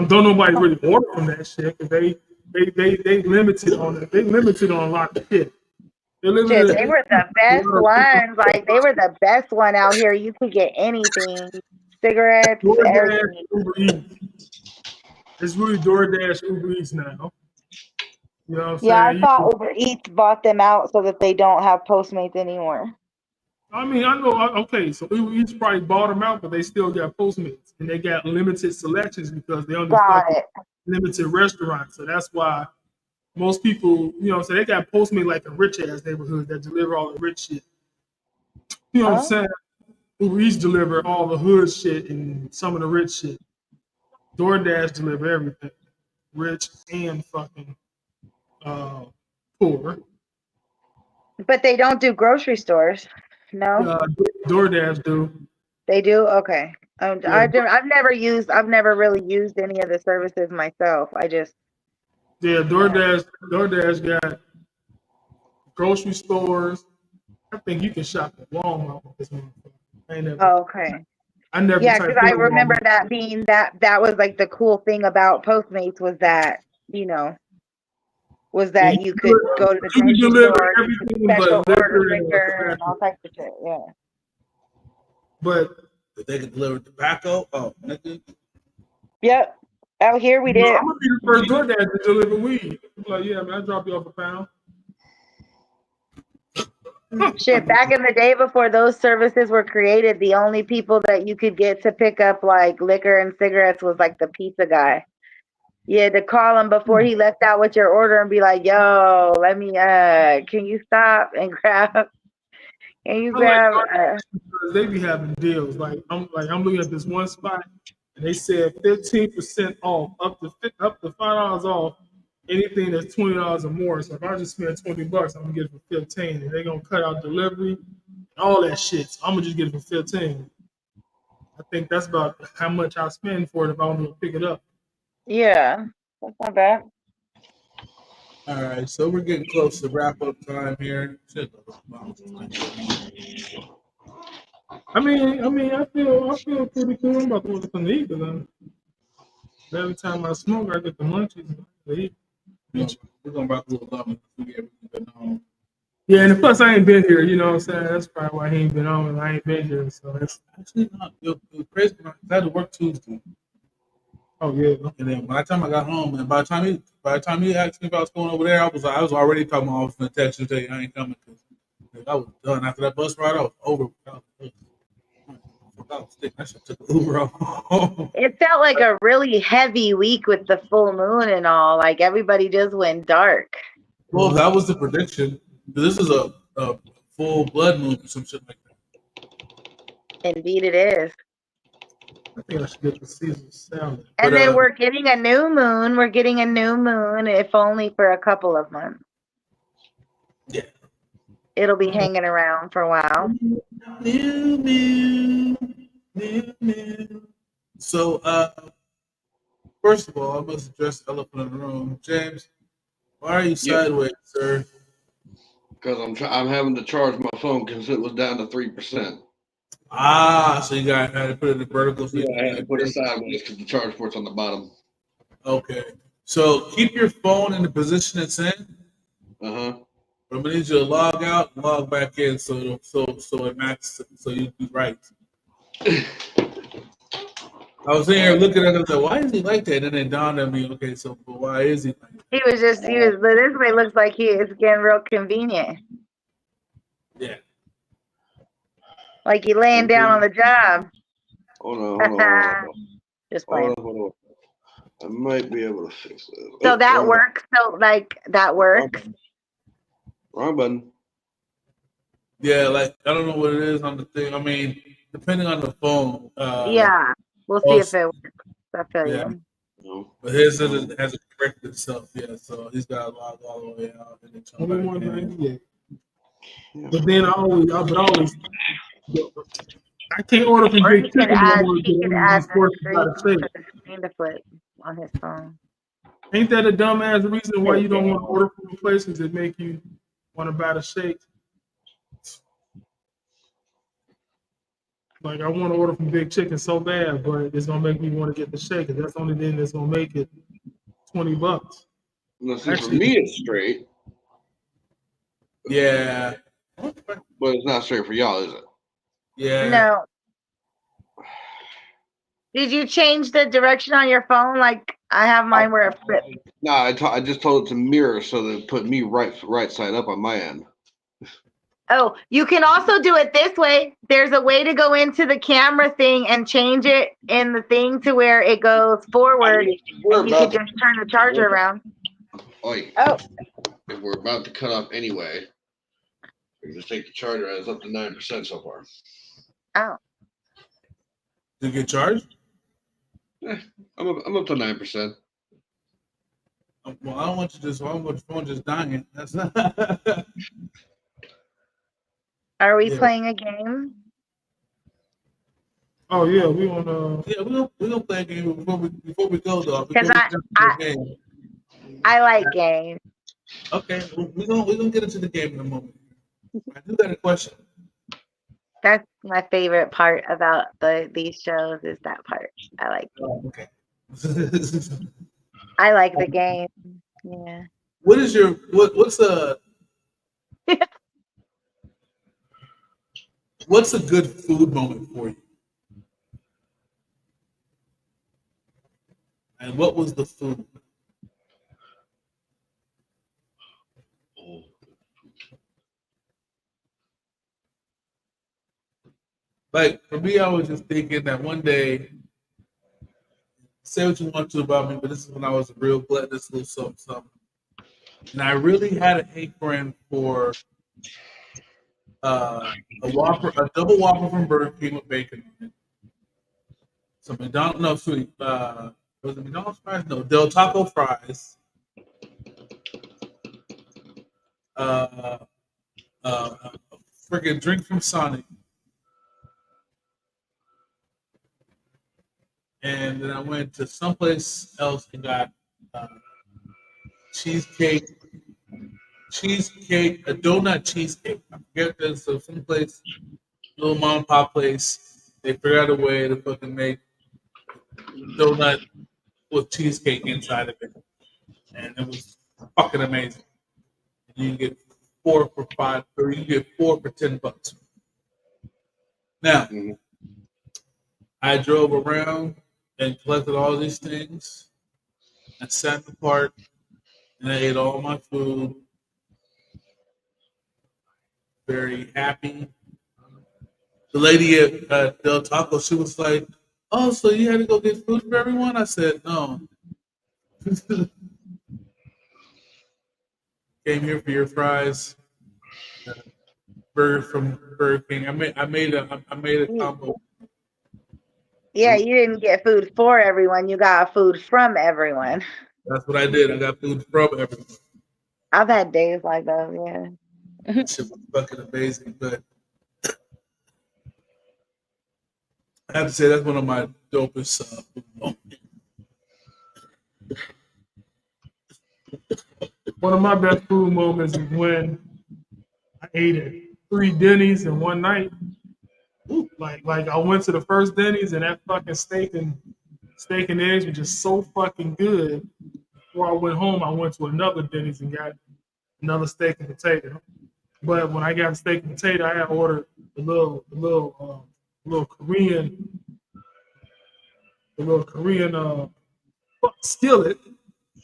Don't nobody really order from that shit because they limited on it. They limited on a lot of shit. They were the best ones. Like they were the best one out here. You could get anything, cigarettes, everything. Uber Eats. It's really DoorDash Uber Eats now. You know what I'm saying? I thought Uber Eats bought them out so that they don't have Postmates anymore. I know. Okay, so Uber Eats probably bought them out, but they still got Postmates, and they got limited selections because they only limited restaurants. So that's why, most people, you know, so they got Postmates like in rich ass neighborhoods that deliver all the rich shit. You know what I'm saying? Uber Eats deliver all the hood shit and some of the rich shit. DoorDash deliver everything, rich and fucking poor. But they don't do grocery stores. No, DoorDash do. they do. Okay. Yeah. I've never really used any of the services myself. I just Yeah, DoorDash got grocery stores. I think you can shop at Walmart with this motherfucker. okay. I never Yeah, typed because I in remember Walmart. that being that was like the cool thing about Postmates was that, you know, was Yeah, that you could go to the you can grocery deliver store, everything special but order liquor and liquor and all tobacco. types of shit. Yeah. But If they could deliver tobacco, oh, nigga. Yep. Out here we you know, did. I'm gonna be the first DoorDash to deliver weed. I'm like, yeah, man, I drop you off a pound. Shit, back in the day before those services were created, the only people that you could get to pick up like liquor and cigarettes was like the pizza guy. You had to call him before he left out with your order and be like, yo, let me can you stop and grab They be having deals. Like I'm looking at this one spot and they said 15% off, up to $5 off anything that's $20 or more. So if I just spend $20, I'm gonna get it for 15, and they're gonna cut out delivery and all that shit. So I'm gonna just get it for 15. I think that's about how much I spend for it if I want to pick it up. Yeah, that's not bad. All right, so we're getting close to wrap up time here. I mean, I feel pretty cool. I'm about to look to eat, but every time I smoke, I get the munchies. We're gonna rock a little lemon. We get everything on. Yeah, and plus I ain't been here. You know what I'm saying? That's probably why he ain't been on. And I ain't been here, so that's Actually not. It was crazy. I had to work Tuesday. oh yeah. And then by the time I got home, and by the time he asked me if I was going over there, I was already talking about I was gonna text you and tell you I ain't coming because I was done after that bus ride. I was over. I should took an Uber home. It felt like a really heavy week with the full moon and all. Like everybody just went dark. Well, that was the prediction. This is a full blood moon or some shit like that. Indeed, it is. I think I should get the Caesar salad. And then we're getting a new moon. We're getting a new moon, if only for a couple of months. Yeah. It'll be hanging around for a while. New. So, first of all, I must address the elephant in the room. James, why are you sideways, sir? Because I'm having to charge my phone because it was down to 3%. Ah, so you got had to put it in the vertical. So I had to put it sideways because the charge port's on the bottom. Okay. So keep your phone in the position it's in. Uh-huh. But I'm gonna need you to log out and log back in so it matches, so you do right. I was sitting here looking at him like, why is he like that? And then it dawned on me, okay, so why is he like that? This way looks like he is getting real convenient. Yeah. Like you laying down on the job. Hold on. Just playing. Hold on. I might be able to fix this. So that works. So like that works. Wrong button. Yeah, like I don't know what it is on the thing. I mean, depending on the phone. Yeah, we'll see if it works. I feel you. No. But his hasn't corrected itself yet, so he's got to log all the way out and then come back in. But then I can't order from Big Chicken no more. He can add the screen to flip on his phone. Ain't that a dumbass reason why you don't want to order from places that make you want to buy the shake? Like I want to order from Big Chicken so bad, but it's gonna make me want to get the shake. That's the only thing that's gonna make it $20. Listen, for me, it's straight. Yeah. But it's not straight for y'all, is it? Yeah. No. Did you change the direction on your phone? Like I have mine where it flips. No, I just told it to mirror so that it put me right side up on my end. Oh, you can also do it this way. There's a way to go into the camera thing and change it in the thing to where it goes forward. And you can just turn the charger around. Oi, Oh, if we're about to cut off anyway, we can just take the charger. It's up to 9% so far. oh. Did you get charged? I'm up to 9%. Well, I don't want you just. I don't want your phone just dying. That's not. Are we Yeah. playing a game? Oh yeah, we on. Yeah, we gonna play a game before we go though. Because Before we jump into the game. I like games. Okay, we're gonna get into the game in a moment. I do got a question. That's my favorite part about these shows is that part. I like it. Oh, okay. I like the game. Yeah. What is your what's a good food moment for you? And what was the food? Oh. Like for me, I was just thinking that one day, say what you want to about me, but this is when I was a real gluttonous little something. And I really had a hankering for a double Whopper from Burger King with bacon on it. So McDonald's, no, sweet. Was it McDonald's fries? No, Del Taco fries. Freaking drink from Sonic. And then I went to someplace else and got cheesecake, a donut cheesecake. I forget this. So someplace, little mom and pop place, they figured out a way to fucking make donut with cheesecake inside of it, and it was fucking amazing. You can get 4 for $5, or you can get 4 for $10. Now, I drove around and collected all these things. I sat in the park and I ate all my food. Very happy. The lady at Del Taco, she was like, "Oh, so you had to go get food for everyone?" I said, "No." Came here for your fries. Burger from Burger King. I made a combo. Yeah, you didn't get food for everyone. You got food from everyone. That's what I did. I got food from everyone. I've had days like that. Yeah. That shit was fucking amazing. But I have to say that's one of my dopest food moments. One of my best food moments is when I ate at 3 Denny's in one night. Like I went to the first Denny's and that fucking steak and eggs were just so fucking good. Before I went home, I went to another Denny's and got another steak and potato. But when I got steak and potato, I had ordered the little Korean skillet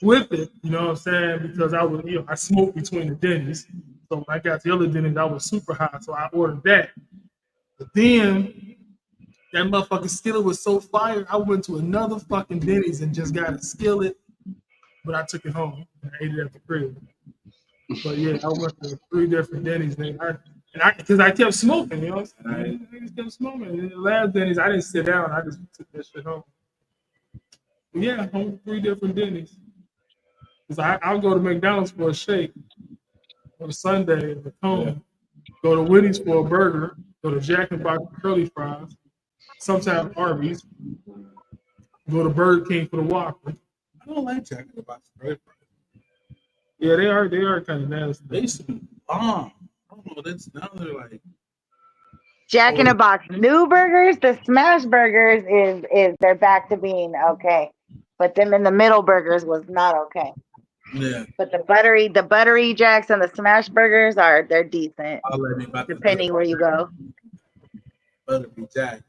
with it. You know what I'm saying? Because I smoked between the Denny's. So when I got to the other Denny's, I was super high, so I ordered that. But then that motherfucking skillet was so fire, I went to another fucking Denny's and just got a skillet, but I took it home and I ate it at the crib. But yeah, I went to 3 different Denny's, because I kept smoking, you know what I'm saying? I just kept smoking. And the last Denny's, I didn't sit down, I just took that shit home. But yeah, home to 3 different Denny's. Because I'll go to McDonald's for a shake on a Sunday, a cone, go to Wendy's for a burger, go to Jack in the Box for curly fries, sometimes Arby's, go to Burger King for the Whopper. I don't like Jack in the Box for curly fries. Yeah, they are kind of nasty. They used to be bomb. I don't know. Now they're like Jack in the Box new burgers, the smash burgers is they're back to being okay, but them in the middle burgers was not okay. Yeah. But the buttery Jacks and the smash burgers they're decent. I'll let me back depending where you go. Buttery Jack.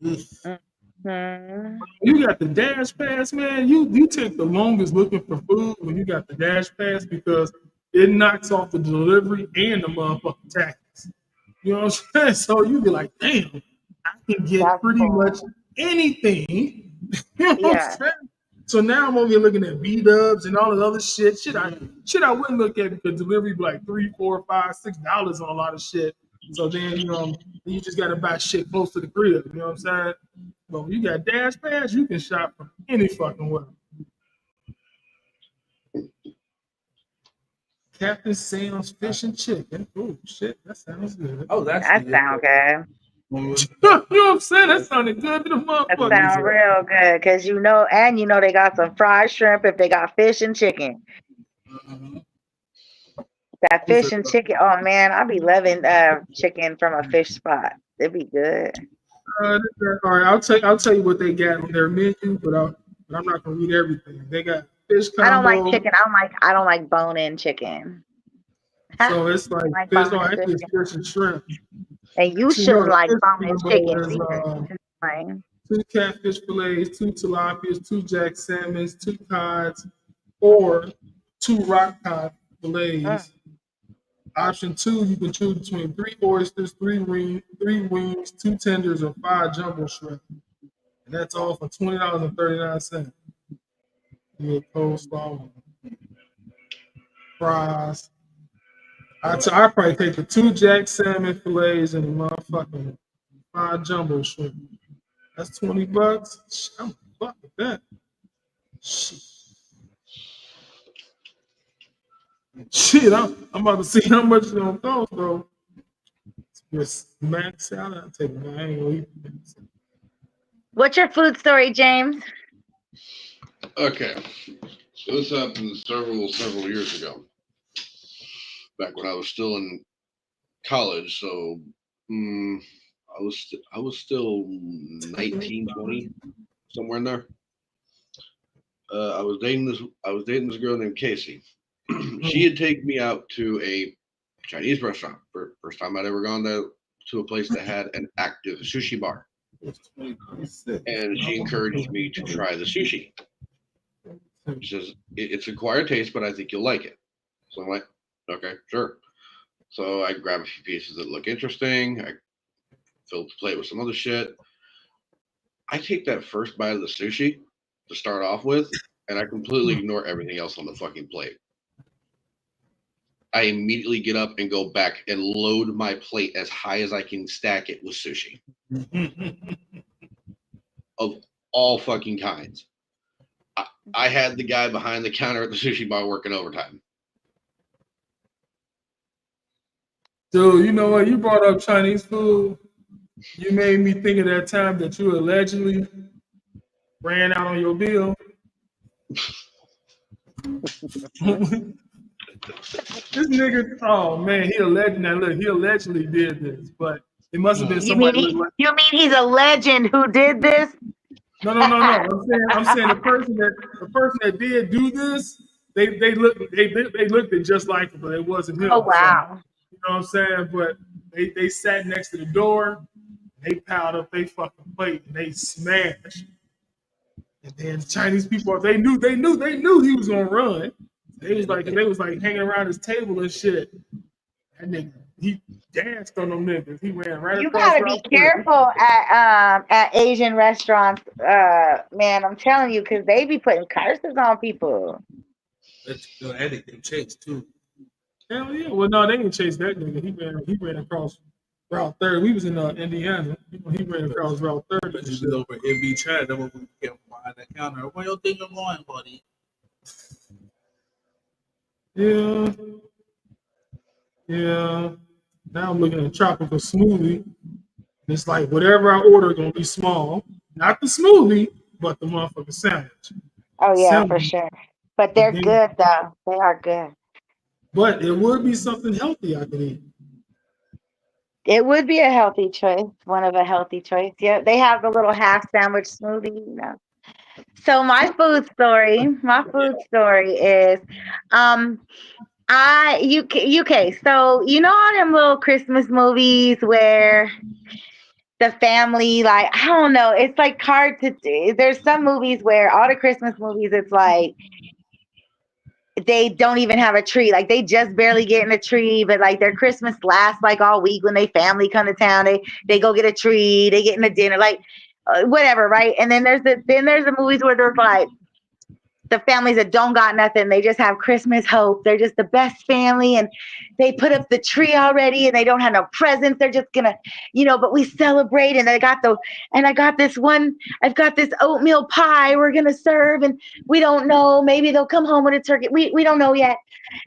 Mm-hmm. You got the Dash Pass, man. You take the longest looking for food when you got the Dash Pass because it knocks off the delivery and the motherfucking taxes. You know what I'm saying? So you be like, damn, I can get pretty much anything. You know what I'm saying? So now I'm over here looking at B-dubs and all the other shit. Shit I wouldn't look at because delivery be like $3, $4, $5, $6 on a lot of shit. So then you just gotta buy shit close to the crib. You know what I'm saying? But when you got Dash Pass, you can shop from any fucking way. Captain Sam's Fish and Chicken. Oh shit, that sounds good. Oh, that's That sound good. You know what I'm saying? That sounded good to the That motherfucker. sound real good because you know they got some fried shrimp if they got fish and chicken. That fish and chicken. Oh man, I be loving chicken from a fish spot. It'd be good. All right, I'll tell you what they got on their menu, but I'm not gonna read everything. They got fish combo. I don't like chicken. I don't like bone-in chicken. So it's like fish, actually it's fish and shrimp. And you shouldn't like bone-in chicken. Two catfish fillets, 2 tilapias, 2 jack salmons, 2 cods, or 2 rock cod fillets. Option 2, you can choose between 3 oysters, 3 wings, 2 tenders, or 5 jumbo shrimp. And that's all for $20.39. You get coleslaw, fries. I'd probably take the 2 jack salmon fillets and the motherfucking 5 jumbo shrimp. That's $20. I'm fuck with that. Shit, I'm about to see how much it's gonna cost though. Just max out. I'll take it. I ain't gonna eat it. What's your food story, James? Okay, so this happened several years ago, back when I was still in college. So I was still 19, 20, somewhere in there. I was dating this girl named Casey. She had taken me out to a Chinese restaurant. First time I'd ever gone there, to a place that had an active sushi bar. And she encouraged me to try the sushi. She says, it's acquired taste, but I think you'll like it. So I'm like, okay, sure. So I grab a few pieces that look interesting. I filled the plate with some other shit. I take that first bite of the sushi to start off with, and I completely ignore everything else on the fucking plate. I immediately get up and go back and load my plate as high as I can stack it with sushi. Of all fucking kinds. I had the guy behind the counter at the sushi bar working overtime. Dude, you know what? You brought up Chinese food. You made me think of that time that you allegedly ran out on your bill. This nigga, oh man, he allegedly did this, but it must have been somebody. You mean he's a legend who did this? No. I'm saying the person that did do this, they looked it just like him, but it wasn't him. Oh wow. So, you know what I'm saying? But they sat next to the door, they piled up their fucking plate and they smashed. And then the Chinese people, they knew he was gonna run. They was like hanging around his table and shit. That nigga, he danced on them niggas. He ran right. You gotta be careful at Asian restaurants, man. I'm telling you, because they be putting curses on people. And they can chase too. Hell yeah. Well, no, they didn't chase that nigga. He ran across Route 30. We was in Indiana. He ran across Route 30. But you was over MB Chad. That was when we came behind that counter. Where you think you're going, buddy? Yeah. Now I'm looking at tropical smoothie. It's like whatever I order gonna be small. Not the smoothie, but the motherfucking sandwich. Oh yeah, for sure. But they're good though. They are good. But it would be something healthy I could eat. It would be a healthy choice. One of a healthy choice. Yeah, they have the little half sandwich smoothie, you know. So my food story is okay, so you know all them little Christmas movies where the family, like, I don't know, it's like hard to do. There's some movies where all the Christmas movies, it's like they don't even have a tree. Like they just barely get in a tree, but like their Christmas lasts like all week when they family come to town. They go get a tree, they get in a dinner, like whatever, right? And then there's the movies where there's like the families that don't got nothing, they just have Christmas hope. They're just the best family, and they put up the tree already, and they don't have no presents. They're just gonna, but we celebrate. And I've got this oatmeal pie we're gonna serve, and we don't know. Maybe they'll come home with a turkey. We don't know yet.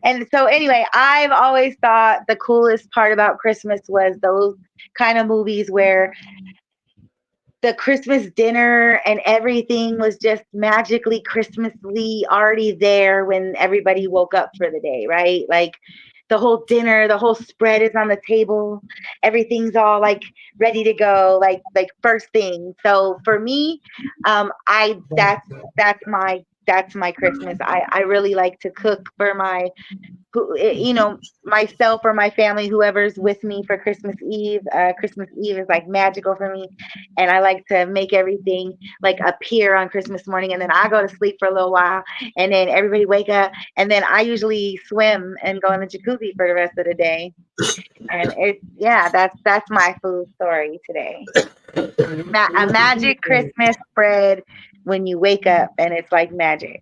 And so anyway, I've always thought the coolest part about Christmas was those kind of movies where the Christmas dinner and everything was just magically Christmasly already there when everybody woke up for the day, right? Like the whole dinner, the whole spread is on the table. Everything's all like ready to go, like first thing. So for me, that's my Christmas. I really like to cook for myself or my family, whoever's with me for Christmas Eve. Christmas Eve is like magical for me, and I like to make everything like appear on Christmas morning, and then I go to sleep for a little while, and then everybody wake up, and then I usually swim and go in the jacuzzi for the rest of the day. And that's my food story today. A magic Christmas spread when you wake up, and it's like magic.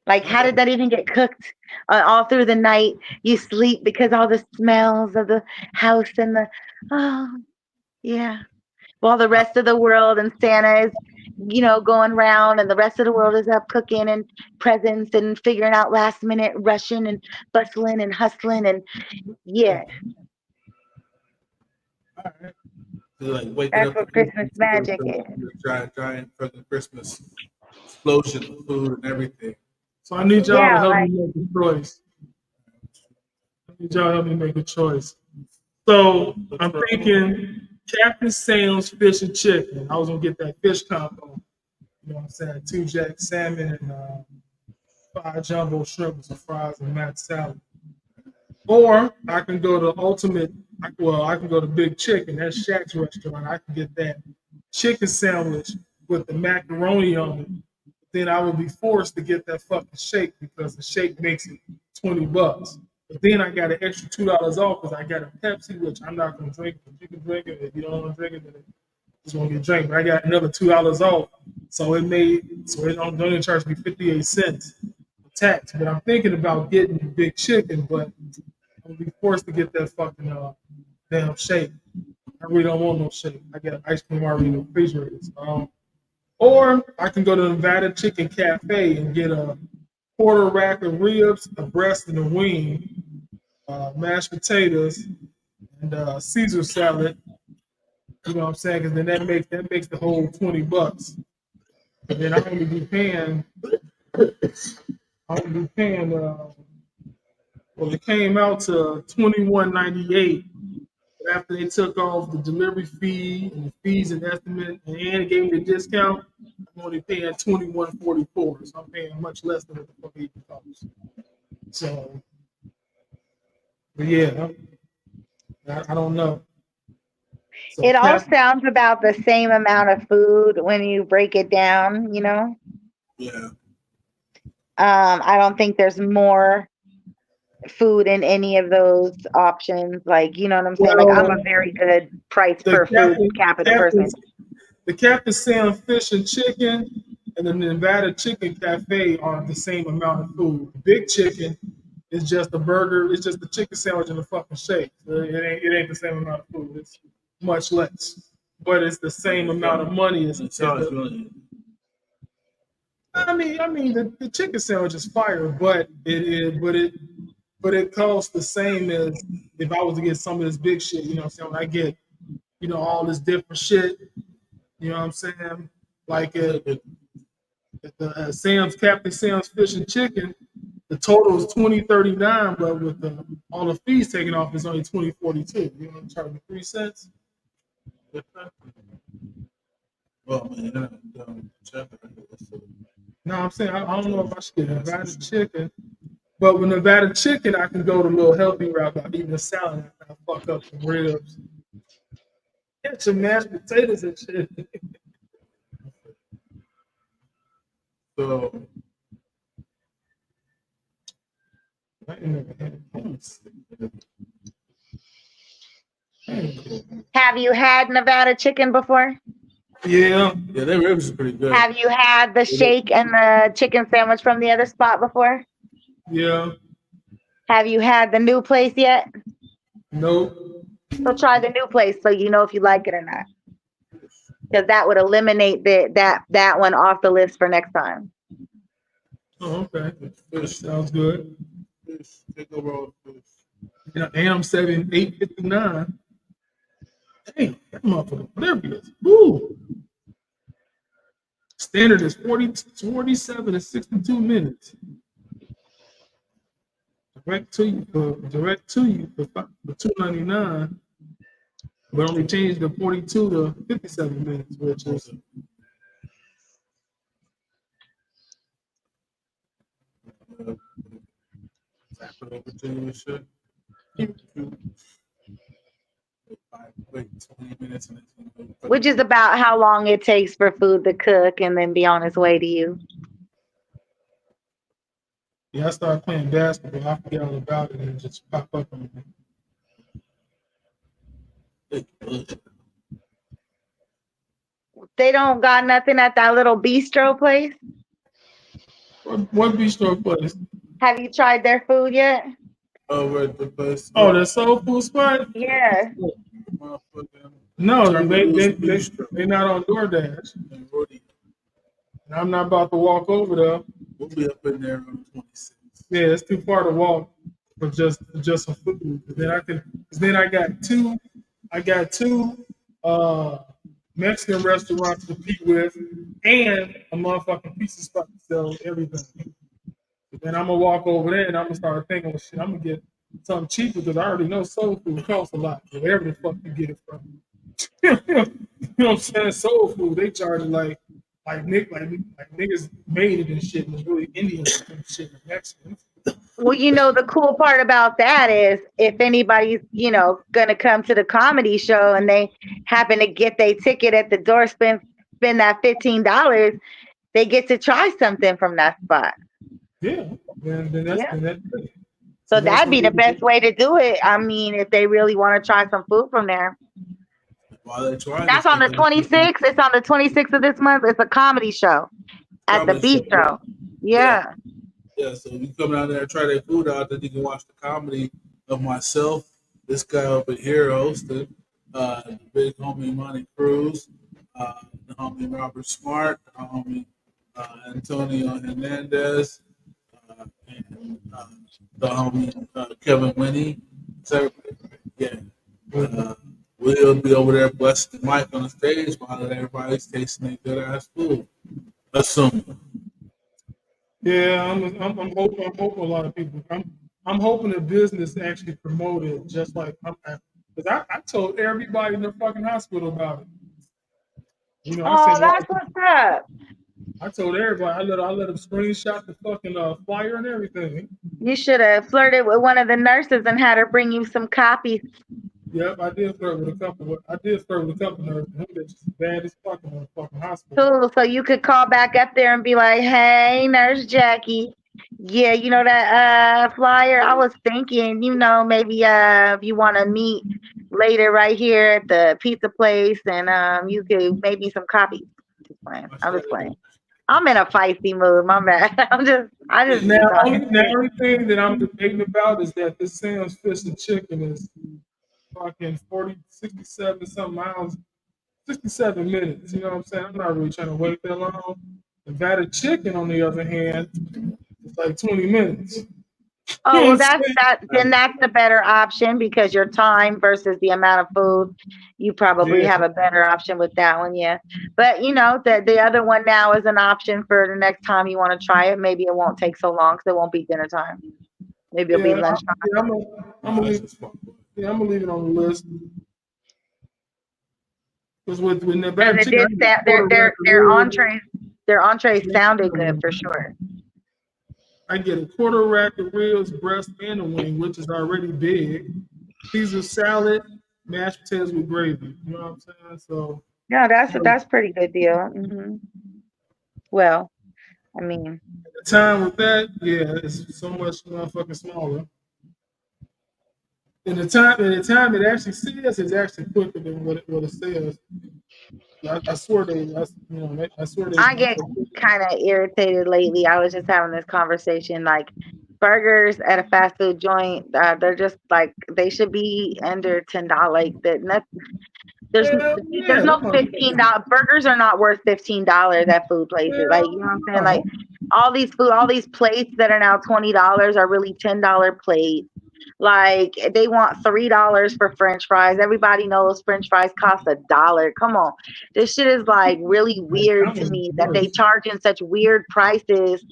Like, how did that even get cooked all through the night? You sleep because all the smells of the house and while the rest of the world and Santa is, going around, and the rest of the world is up cooking and presents and figuring out last minute rushing and bustling and hustling and All right. So, like waking that's up what Christmas magic is. giant fucking Christmas explosion of food and everything. So I need y'all to help like- me make a choice. So I'm thinking Captain Sam's fish and chicken. I was gonna get that fish combo. You know what I'm saying? 2 jack salmon and 5 jumbo shrimp with some fries and mac salad. Or I can go to ultimate. I can go to Big Chicken. That's Shaq's restaurant. I can get that chicken sandwich with the macaroni on it. Then I would be forced to get that fucking shake because the shake makes it $20. But then I got an extra $2 off because I got a Pepsi, which I'm not gonna drink. If you can drink it, if you don't want to drink it, then it's gonna get drank. But I got another $2 off, so it don't even charge me 58 cents tax. But I'm thinking about getting the Big Chicken, but I'm gonna be forced to get that fucking damn shake. I really don't want no shake. I got ice cream already in the refrigerator. Or I can go to Nevada Chicken Cafe and get a quarter rack of ribs, a breast, and a wing, mashed potatoes, and Caesar salad. You know what I'm saying? Because then that makes the whole $20. And then I'm gonna be paying. Well, it came out to $21.98. But after they took off the delivery fee and the fees and estimate, and gave me the discount, I'm only paying $21.44. So I'm paying much less than what the fuck it costs. So, but yeah, I don't know. So It all sounds about the same amount of food when you break it down, Yeah. I don't think there's more food in any of those options. Like, you know what I'm saying? Like, I'm a very good price per food capita person. The Captain Sam fish and chicken and the Nevada Chicken Cafe are the same amount of food. Big Chicken is just a burger. It's just the chicken sandwich and a fucking shake. So it ain't the same amount of food. It's much less, but it's the same amount of money. I mean, the chicken sandwich is fire, but it costs the same as if I was to get some of this big shit. You know what I'm saying? When I get, all this different shit. You know what I'm saying? Like at the Captain Sam's fish and chicken, the total is $20.39, but with all the fees taken off, it's only $20.42. You know, I'm charging 3 cents. Well, man, No, I'm saying I don't know if I should get Nevada chicken, but with Nevada chicken, I can go the little healthy route by eating a salad and I fuck up some ribs. Get some mashed potatoes and shit. So Have you had Nevada chicken before? Yeah. Yeah, their ribs are pretty good. Have you had the shake and the chicken sandwich from the other spot before? Yeah. Have you had the new place yet? Nope. So try the new place so you know if you like it or not. Because that would eliminate that one off the list for next time. Oh, okay. Fish, Sounds good. fish, take over all the fish. Yeah, and I'm 8:59. Dang, that motherfucker oblivious. Woo! Standard is 47 and 62 minutes. Direct to you for $2.99, but only changed the 42 to 57 minutes, which is Tap it over to you and shit. Wait 20 minutes and then Which is about how long it takes for food to cook and then be on its way to you. yeah. I started playing basketball. I forget all about it and it just pop up on me. They don't got nothing at that little bistro place. What bistro place? Have you tried their food yet? over at the place. Oh, the soul food spot? Yeah. No, Terminal's they're Bistro. not on DoorDash. And Roddy, And I'm not about to walk over there. we'll be up in there on the 26th. Yeah, it's too far to walk for just some food. Then I got two Mexican restaurants to compete with and a motherfucking pizza spot to sell everything. Then I'm gonna walk over there and I'm gonna start thinking, well, shit, I'm gonna get something cheaper because I already know soul food costs a lot. Wherever the fuck you get it from. You know what I'm saying? Soul food, they charge it like niggas made it and shit. And it's really Indian and shit and Mexican. Well, you know, the cool part about that is if anybody's, gonna come to the comedy show and they happen to get their ticket at the door, spend that $15, they get to try something from that spot. Yeah. Then that's good. So that'd be the best way to do it. I mean, if they really want to try some food from there. While they try That's on the 26th. It's on the 26th of this month. It's a comedy show at the Comedy show, bistro. Yeah. Yeah, so you come down there and try their food out, then you can watch the comedy of myself, this guy over here hosted, the big homie Monty Cruz, the homie Robert Smart, the homie Antonio Hernandez, and the homie Kevin Winnie. So, yeah. We'll be over there blessing the mic on the stage while everybody's tasting their good ass food. Assume. Yeah, I'm hoping a lot of people. I'm hoping the business actually promote it, just like because I told everybody in the fucking hospital about it. Oh, that's what's up. I told everybody. I let them screenshot the fucking flyer and everything. You should have flirted with one of the nurses and had her bring you some copies. Yep, I did flirt with a couple nurses. Them bitches bad as fuck in the fucking hospital. Cool. So you could call back up there and be like, "Hey, Nurse Jackie. Yeah, you know that flyer? I was thinking, maybe if you want to meet later right here at the pizza place and you could make me some copies." I'm just playing. I'm in a feisty mood. My bad. I just now only thing that I'm debating about is that this Sam's Fish and Chicken is fucking 67 something miles, 67 minutes. You know what I'm saying? I'm not really trying to wait that long. Nevada Chicken, on the other hand, it's like 20 minutes. Oh, well, then that's the better option because your time versus the amount of food, you probably have a better option with that one, yeah. But the other one now is an option for the next time you want to try it. Maybe it won't take so long because it won't be dinner time. Maybe it'll be lunchtime. I'm gonna leave it on the list. Because with Nevada Chicken, their entrees sounded good for sure. I get a quarter rack of ribs, breast, and a wing, which is already big. Caesar salad, mashed potatoes with gravy. You know what I'm saying? So yeah, that's pretty good deal. Mm-hmm. Well, I mean, the time with that, yeah, it's so much motherfucking smaller. And the time it actually says is actually quicker than what it says. I swear I swear they. I get kind of irritated lately. I was just having this conversation like burgers at a fast food joint, they're just like they should be under $10. Like there's Hell there's yeah, no them motherfuckers. $15 burgers are not worth $15 at food places. Like you know what I'm saying? Like all these plates that are now $20 are really $10 plates. Like they want $3 for French fries. Everybody knows French fries cost $1. Come on, this shit is like really weird to me that they charging such weird prices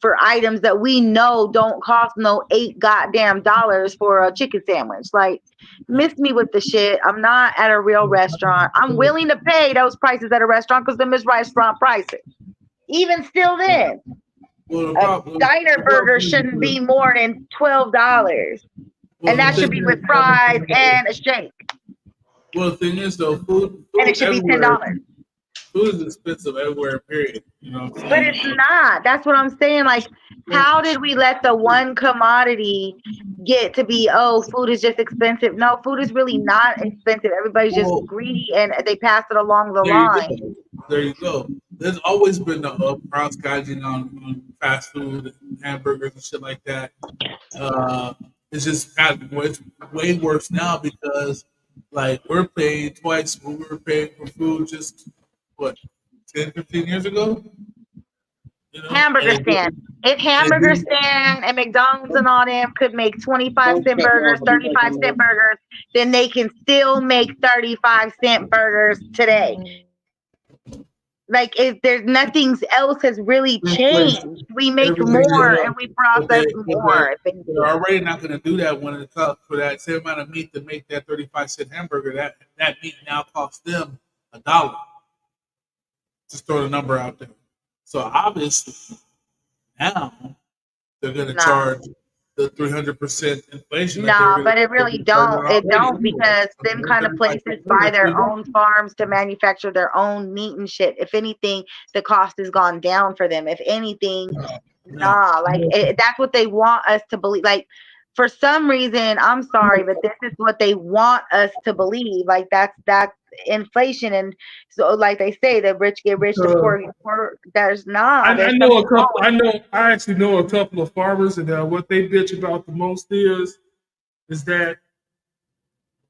for items that we know don't cost no $8 for a chicken sandwich. Like, miss me with the shit. I'm not at a real restaurant. I'm willing to pay those prices at a restaurant because them is restaurant prices. Even still, then a diner burger shouldn't be more than $12, and that should be with fries and a shake. Well, the thing is, though, food and it should be $10. Food is expensive everywhere, period. You know what I'm But saying? it's not. That's what I'm saying. Like, how did we let the one commodity get to be, oh, food is just expensive? No, food is really not expensive. Everybody's just greedy and they pass it along the line. There you go. There's always been the price gouging on fast food and hamburgers and shit like that. It's just it's way worse now because like we're paying twice what we were paying for food just what 10, 15 years ago. You know? Hamburger stand. If hamburger stand and McDonald's and all them could make 25-cent burgers, 35-cent burgers, then they can still make 35-cent burgers today. Like if there's nothing else has really changed. We make more and we process more. They're already not going to do that when it costs for that same amount of meat to make that 35-cent hamburger. That meat now costs them $1. Just throw the number out there. So obviously now they're going to charge the 300% inflation. No, but it really don't. It don't because them kind of places buy their own farms to manufacture their own meat and shit. If anything, the cost has gone down for them. If anything, that's what they want us to believe. Like for some reason, I'm sorry, but this is what they want us to believe. Like that's inflation, and so like they say, the rich get rich, the poor get poor. There's not. I actually know a couple of farmers, and what they bitch about the most is that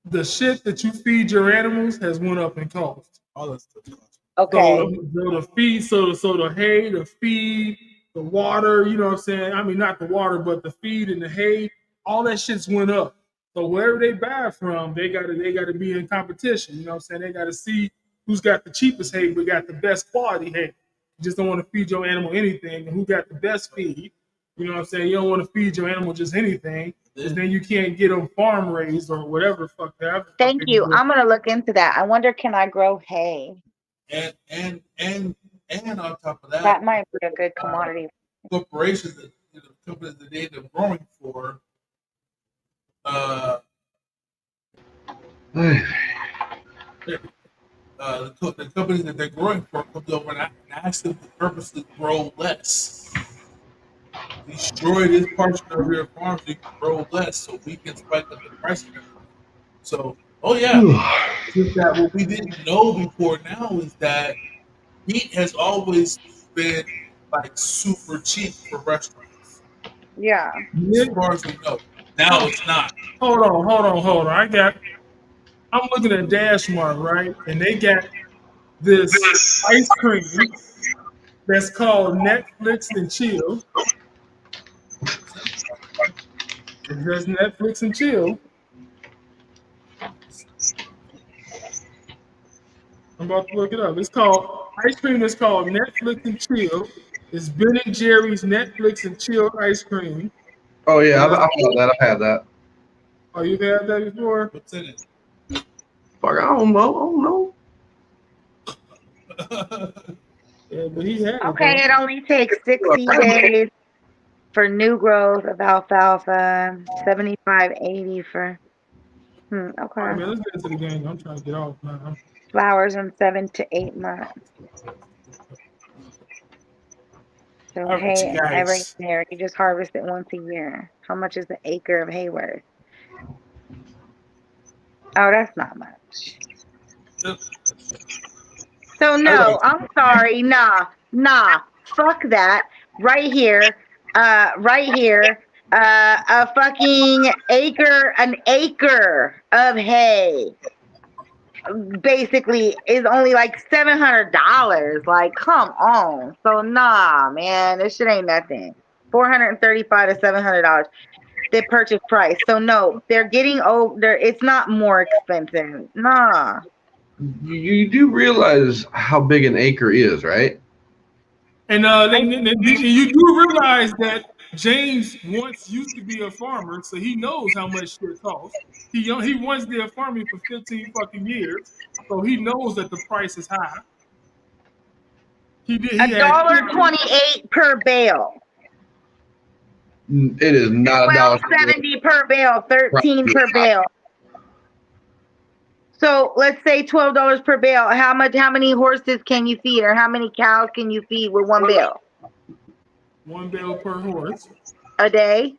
the shit that you feed your animals has went up in cost. All that stuff costs. Okay. So the feed, so the hay, the feed, the water. You know what I'm saying? I mean, not the water, but the feed and the hay. All that shit's went up. So wherever they buy from, they gotta be in competition. You know what I'm saying? They gotta see who's got the cheapest hay, but got the best quality hay. You just don't want to feed your animal anything. Who got the best feed? You know what I'm saying? You don't want to feed your animal just anything, because then you can't get them farm raised or whatever the fuck they have. Thank you. I'm gonna look into that. I wonder, can I grow hay? And on top of that might be a good commodity. Corporations that companies that they end up growing for. The companies that they're growing for comes over and ask them to purposely grow less. Destroy this portion of your farm so you can grow less, so we can spike up the price of everything. So, just that what we didn't know before now is that meat has always been like super cheap for restaurants. Yeah. As far as we know. Now it's not. Hold on. I'm looking at Dash Mart, right? And they got this ice cream that's called Netflix and Chill. It's just Netflix and Chill. I'm about to look it up. It's called ice cream that's called Netflix and Chill. It's Ben and Jerry's Netflix and Chill ice cream. Oh yeah, I've had that. Oh, you've had that before? What's in it? Fuck, I don't know. Yeah, but he had it. Okay, it only takes 60 days for new growth of alfalfa, 75-80 for. Okay. Right, man, let's get into the game. I'm trying to get off, man. Flowers in 7 to 8 months. So hay every year. You just harvest it once a year. How much is the acre of hay worth? Oh, that's not much. Yep. So no, I'm sorry. Nah. Fuck that. Right here. A fucking an acre of hay basically is only like $700. Like, come on. So nah, man, this shit ain't nothing. $435 to $700 the purchase price. So no, they're getting older. It's not more expensive. Nah. You do realize how big an acre is, right? And you do realize that James once used to be a farmer, so he knows how much shit costs. He once did farming for 15 fucking years, so he knows that the price is high. He had $1.28 per bale. It is not $12.70 per bale, 13 per bale. So let's say $12 per bale. How many horses can you feed, or how many cows can you feed with one bale? One bale per horse a day,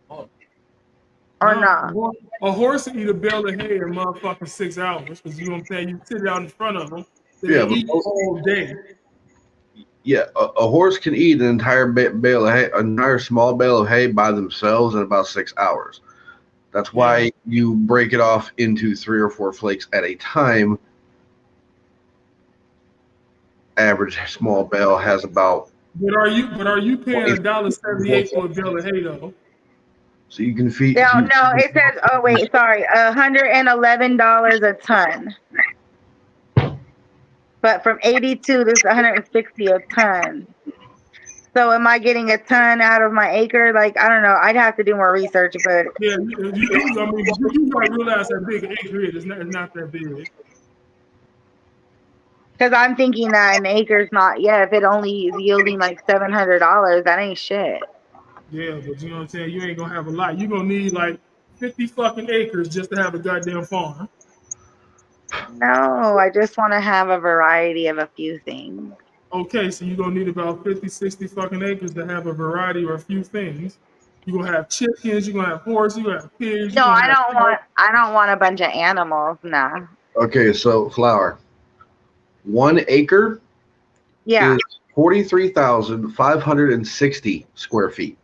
or not? A horse can eat a bale of hay in motherfucking 6 hours, because you know what I'm saying. You sit it out in front of them, they eat all day. Yeah, a horse can eat an entire bale of hay, an entire small bale of hay by themselves in about 6 hours. That's why you break it off into 3 or 4 flakes at a time. Average small bale has about. But are you paying $1.78 for a bale of hay though? So you can feed. No, it says. Oh wait, sorry, $111 a ton. But from 82 to 160 a ton. So am I getting a ton out of my acre? Like, I don't know. I'd have to do more research, but yeah, you gotta realize that big acre is not that big. Because I'm thinking that an acre's not. Yeah, if it only is yielding like $700, that ain't shit. Yeah, but you know what I'm saying. You ain't gonna have a lot. You gonna need like 50 fucking acres just to have a goddamn farm. No, I just want to have a variety of a few things. Okay, so you're gonna need about 50, 60 fucking acres to have a variety or a few things. You're gonna have chickens, you're gonna have horses, you're gonna have pigs. No, I don't want a bunch of animals, nah. Okay, so Flower. 1 acre is 43,560 square feet.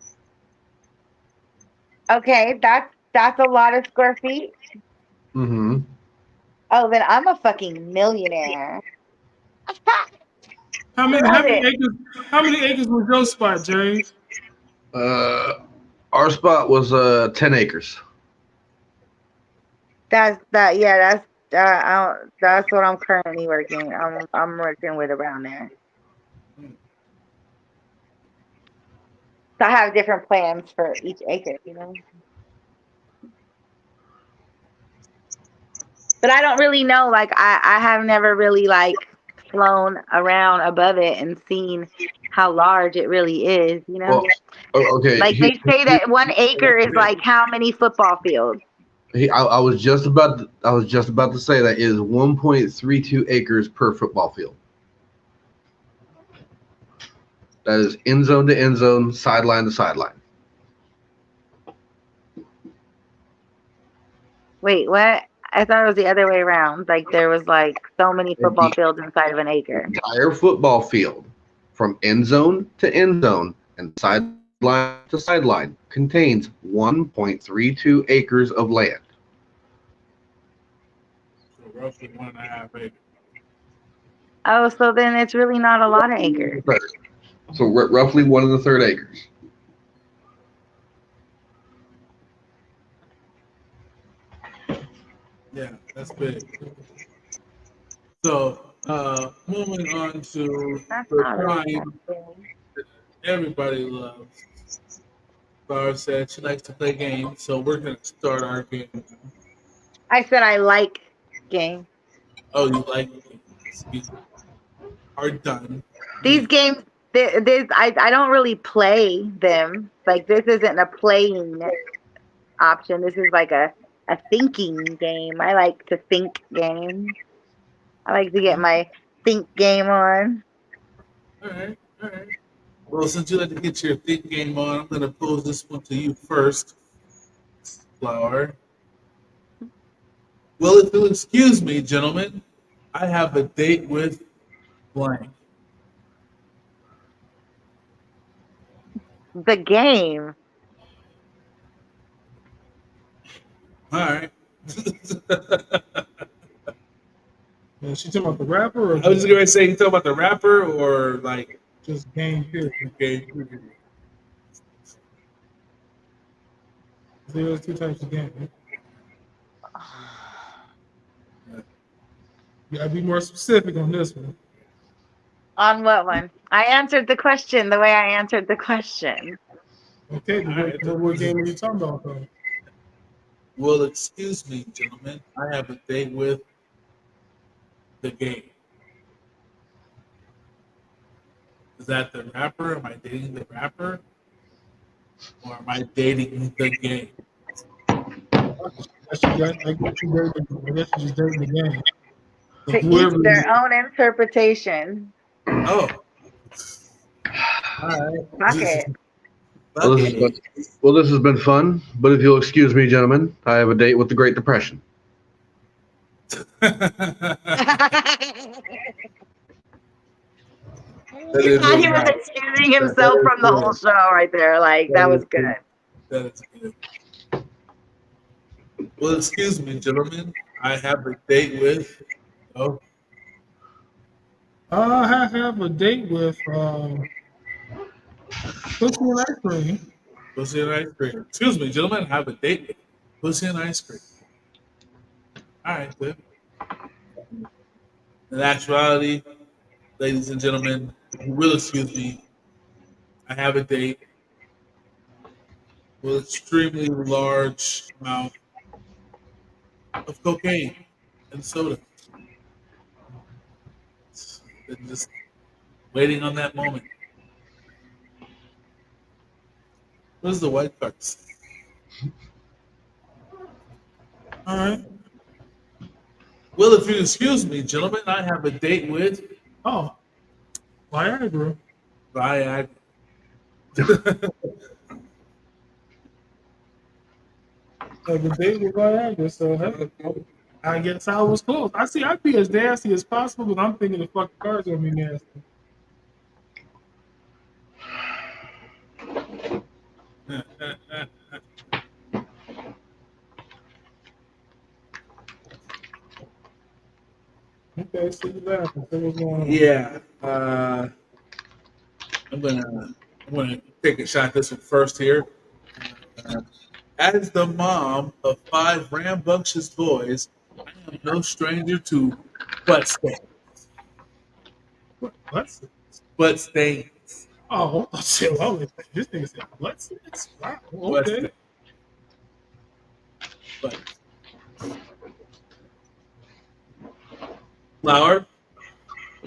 Okay, that's a lot of square feet. Mm-hmm. Oh, then I'm a fucking millionaire. How many acres was your spot, James? Our spot was 10 acres. That's what I'm currently working. I'm working with around there. So I have different plans for each acre, you know. But I don't really know. Like I have never really like flown around above it and seen how large it really is, you know. Well, okay. Like they say that 1 acre is like how many football fields? I was just about to say that is 1.32 acres per football field. That is end zone to end zone, sideline to sideline. Wait, what? I thought it was the other way around. Like there was like so many football fields inside of an acre. Entire football field, from end zone to end zone and sideline to sideline, contains 1.32 acres of land. So roughly 1.5 acres. Oh, so then it's really not a lot of acres. So roughly 1 1/3 acres. Yeah, that's big. So moving on to the time that everybody loves. Bar said she likes to play games, so we're gonna start our game. I said I like games. Oh, you like games? Are done. These games, I don't really play them. Like this isn't a playing option. This is like a thinking game. I like to think games. I like to get my think game on. All right. Well, since you like to get your think game on, I'm gonna pose this one to you first, Flower. Well, if you'll excuse me, gentlemen, I have a date with blank. The game. All right. She talking about the rapper or I was just going to say, you talking about the rapper or like just game period? game? There's two types of game. You gotta be more specific on this one. On what one? I answered the question the way I answered the question. Okay, but what game are you talking about though? Well, excuse me, gentlemen, I have a date with the game. Is that the rapper? Am I dating the rapper? Or am I dating the game? I guess you're just dating the game. So To each their own interpretation. Oh. All right. Fuck it. Well, this has been fun, but if you'll excuse me, gentlemen, I have a date with the Great Depression. He thought he was excusing himself from the whole show right there. Like, that was good. That is good. Well, excuse me, gentlemen. I have a date with. Oh, I have a date with Pussy and Ice Cream. Pussy and ice cream. Excuse me, gentlemen. I have a date with Pussy and ice cream. All right, good. In actuality, ladies and gentlemen, if you will excuse me, I have a date with extremely large amount of cocaine and soda. And just waiting on that moment. What is the white cards? All right. Well, if you excuse me, gentlemen, I have a date with Viagra. Viagra. Have a date with Viagra. So hey, I guess I was close. I'd be as nasty as possible, but I'm thinking the fucking cards gonna be nasty. Okay, see you laughing. So what's going on? Yeah. I'm gonna take a shot at this one first here. As the mom of 5 rambunctious boys, I am no stranger to butt stains. What? Butt stains. Oh, shit. Well, this nigga said what? Wow. Butt Okay. stains. Butt. Flower.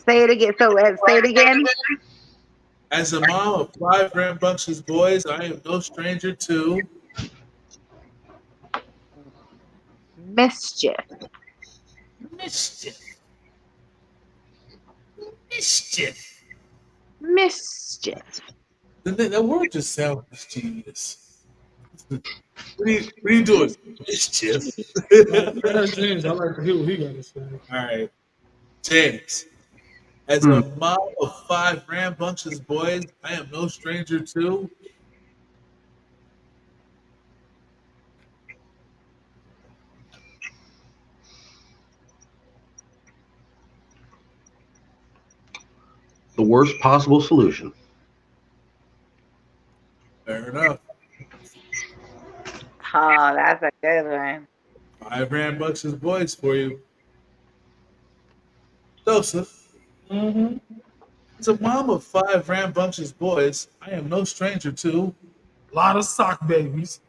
Say it again. So say it again. As a mom of 5 rambunctious boys, I am no stranger to Mischief. mischief. Mischief. Mischief. That word just sounds mischievous. What are you doing? Mischief. That's James. I like to hear what he got to say. All right. James. As a mom of 5 rambunctious boys, I am no stranger to The worst possible solution. fair enough. Oh, that's a good one. 5 rambunctious boys for you. Joseph. Mm-hmm. As a mom of 5 rambunctious boys, I am no stranger to A lot of sock babies.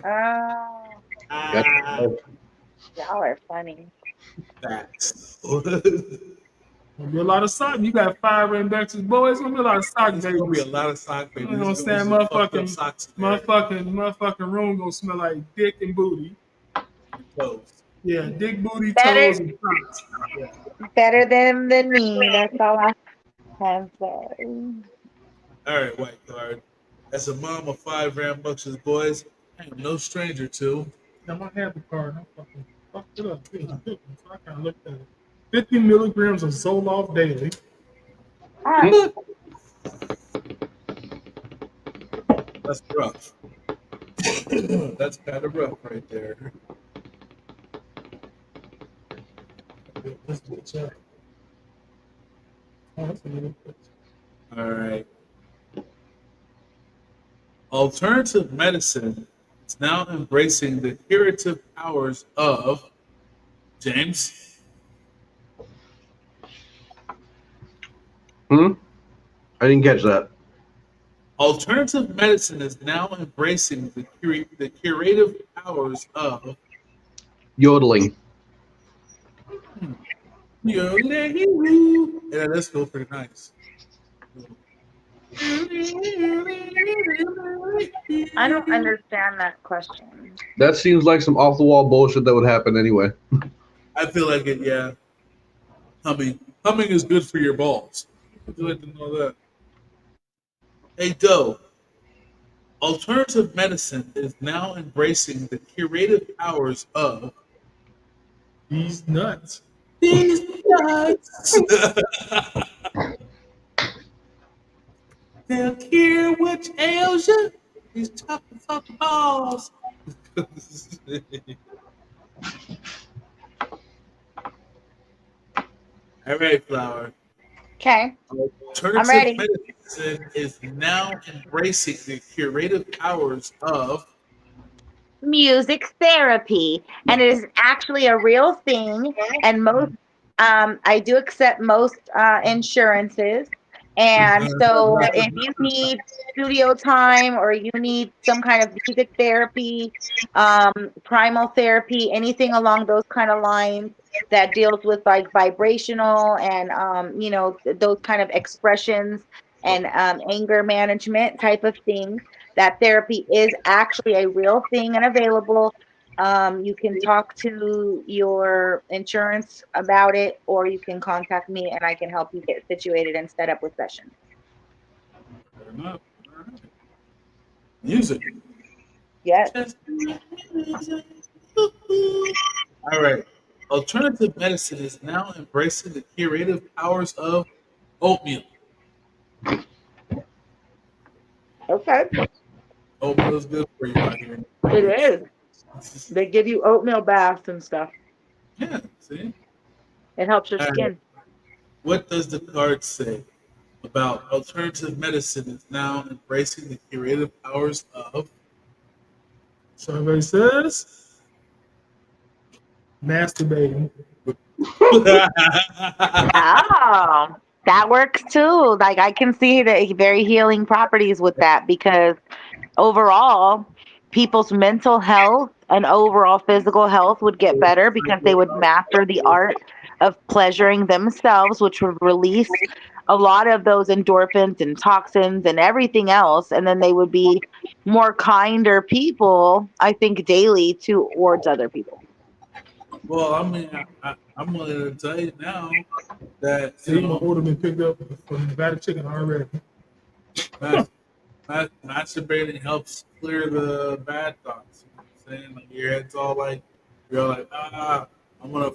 Oh, y'all are funny. Facts. Gonna be a lot of sock. You got 5 rambunctious boys. Gonna be a lot of sock There's gonna be a babies. lot of sock babies. You know what I'm There's saying? gonna be some fucked up socks in there. Motherfucking room gonna smell like dick and booty. Clothes. Yeah, dick, booty, Better- toes, and socks. Yeah. Better than me. That's all I have to say. All right, white card. as a mom of 5 rambunctious boys, I am no stranger to. Now I have the card. I fucking fucked it up. It was a good one, so I kind of looked at it. 50 milligrams of Zoloft daily. That's rough. That's kind of rough right there. Let's do it, check. Oh, that's a little bit. All right. Alternative medicine is now embracing the curative powers of James. I didn't catch that. Alternative medicine is now embracing the curative powers of Yodeling. Yeah, this feels pretty nice. I don't understand that question. That seems like some off the wall bullshit that would happen anyway. I feel like it, yeah. Humming is good for your balls. Would you like to know that? Hey, Doe. Alternative medicine is now embracing the curative powers of These nuts. these nuts. They'll cure which ails you. These chocolate fucking balls. All right, Flower. Okay. Alternative ready. medicine is now embracing the curative powers of Music therapy, and it is actually a real thing. And most, I do accept most insurances. And so, if you need studio time or you need some kind of music therapy, primal therapy, anything along those kind of lines that deals with like vibrational and those kind of expressions and anger management type of things, that therapy is actually a real thing and available. You can talk to your insurance about it, or you can contact me and I can help you get situated and set up with sessions. Fair enough. All right. Music. Yes. All right. Alternative medicine is now embracing the curative powers of oatmeal. Okay. Oatmeal is good for you out here. It is. They give you oatmeal baths and stuff. Yeah, see? It helps your All right. skin. What does the card say about alternative medicine is now embracing the curative powers of Survey says masturbating. Oh, that works too. Like I can see the very healing properties with that, because overall, people's mental health and overall physical health would get better because they would master the art of pleasuring themselves, which would release a lot of those endorphins and toxins and everything else. And then they would be more kinder people, I think, daily towards other people. Well, I mean, I'm willing to tell you now that See, my order been picked up from Nevada Chicken already. masturbating helps clear the bad thoughts. You know what I'm saying? Like your head's all like, you're like, I'm gonna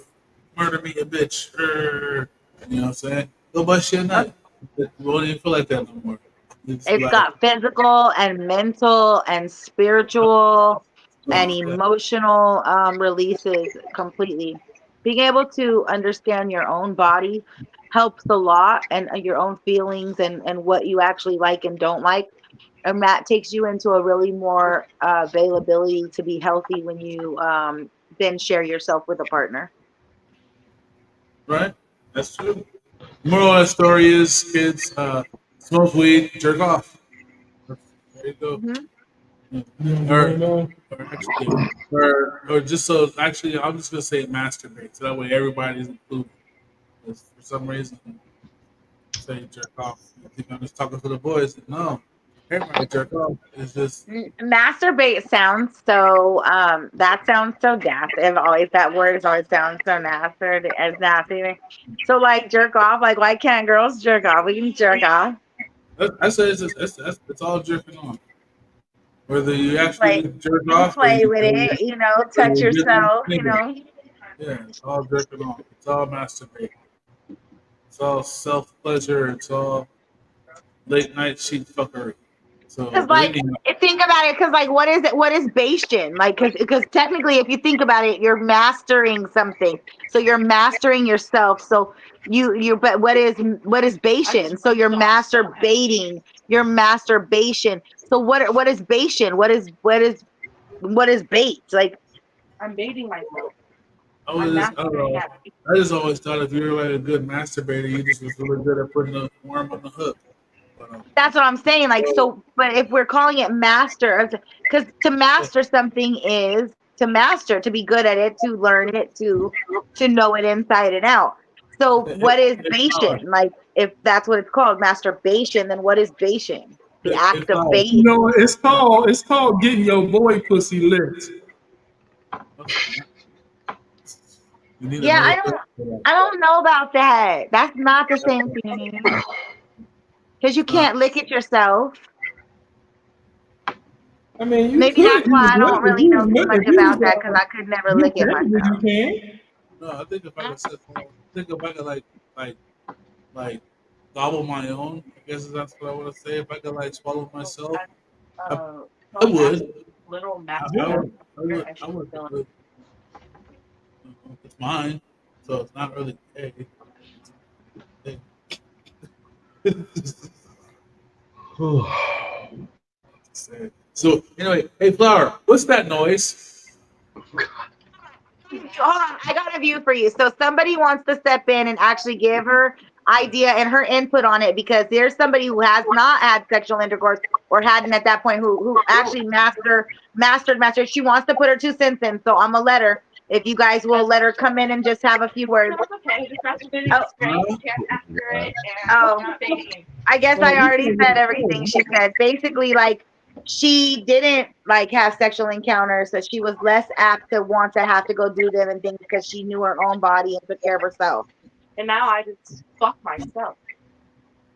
murder me a bitch. You know what I'm saying? Go bust your nut. You won't even feel like that no more. It's like, got physical and mental and spiritual and emotional releases completely. Being able to understand your own body helps a lot, and your own feelings and what you actually like and don't like. And that takes you into a really more availability to be healthy when you then share yourself with a partner. right? That's true. Moral of the story is, kids, smoke weed, jerk off. There you go. Mm-hmm. Or just so actually, I'm just gonna say masturbate, so that way everybody's included. Because for some reason, say jerk off. I think I'm just talking to the boys. No, everybody jerk off. It's just Masturbate sounds so that sounds so nasty. Always that word always sounds so nasty as nasty. So like jerk off, like why can't girls jerk off? We can jerk off. I say it's all jerking off. Whether you actually jerk You off or play you, with it, you know, touch or you get them yourself, you fingers. know. Yeah, it's all jerking off. It's all masturbating. It's all self pleasure. It's all late night sheet fuckery. So, Because but like, anyhow, think about it. Because like, what is it? What is Bastion? Like, because technically, if you think about it, you're mastering something. So you're mastering yourself. So you. But what is Bastion? So you're masturbating. Your masturbation. So what is Bastion? What is bait? Like, I'm baiting myself. I don't know. I just always thought if you were like a good masturbator, you just was really good at putting the worm on the hook. But, That's what I'm saying. Like, so, but if we're calling it master, because to master something is to master, to be good at it, to learn it, to know it inside and out. So, what is Bastion? Like, if that's what it's called, masturbation, then what is Bastion? The act of You baiting. know, it's called getting your boy pussy licked. you need Yeah, another I don't know about that. That's not the same thing. Because you can't lick it yourself. I mean, you Maybe could that's if you why was I don't really know too much if you was about that because I could never lick it technically myself. you can. No, I think if I could like gobble my own, I guess that's what I want to say. If I could like swallow myself, I would. Little I would. But it's mine, so it's not really gay. So anyway, hey Flower, what's that noise? Hold on, I got a view for you. So somebody wants to step in and actually give her idea and her input on it because there's somebody who has not had sexual intercourse or hadn't at that point who actually mastered. She wants to put her 2 cents in, so I'm gonna let her. If you guys will let her come in and just have a few words. Oh, I guess I already said everything she said. Basically, like she didn't like have sexual encounters, so she was less apt to want to have to go do them and things because she knew her own body and took care of herself. And now I just fuck myself.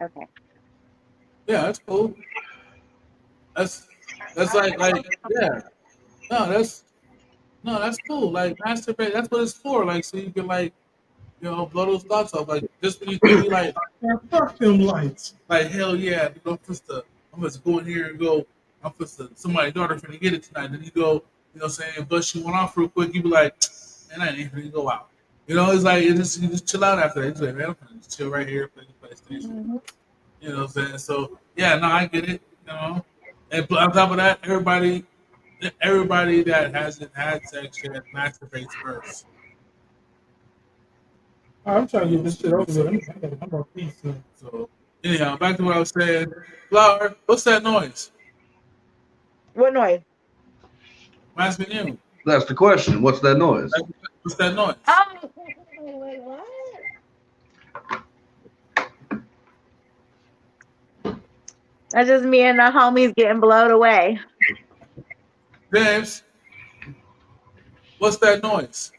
Okay. Yeah, that's cool. That's like yeah. No, that's cool. Like masturbate, that's what it's for. Like so you can like blow those thoughts off. Like just when you think you like Man, fuck them lights. like hell yeah, I'm just go in here and go. Somebody's daughter finna get it tonight. Then you go, saying bust you one off real quick. You be like, man, I ain't finna go out. It's like you just chill out after that. It's like, man, I'm finna just chill right here, play the PlayStation. Mm-hmm. You know what I'm saying? So yeah, no, I get it. And on top of that, everybody that hasn't had sex yet masturbates first. I'm trying to get this shit over with. I'm gonna peace. So anyhow, back to what I was saying. Flower, what's that noise? What noise? I'm asking you. That's the question. What's that noise? What's that noise? Wait, what? That's just me and the homies getting blown away. James, what's that noise?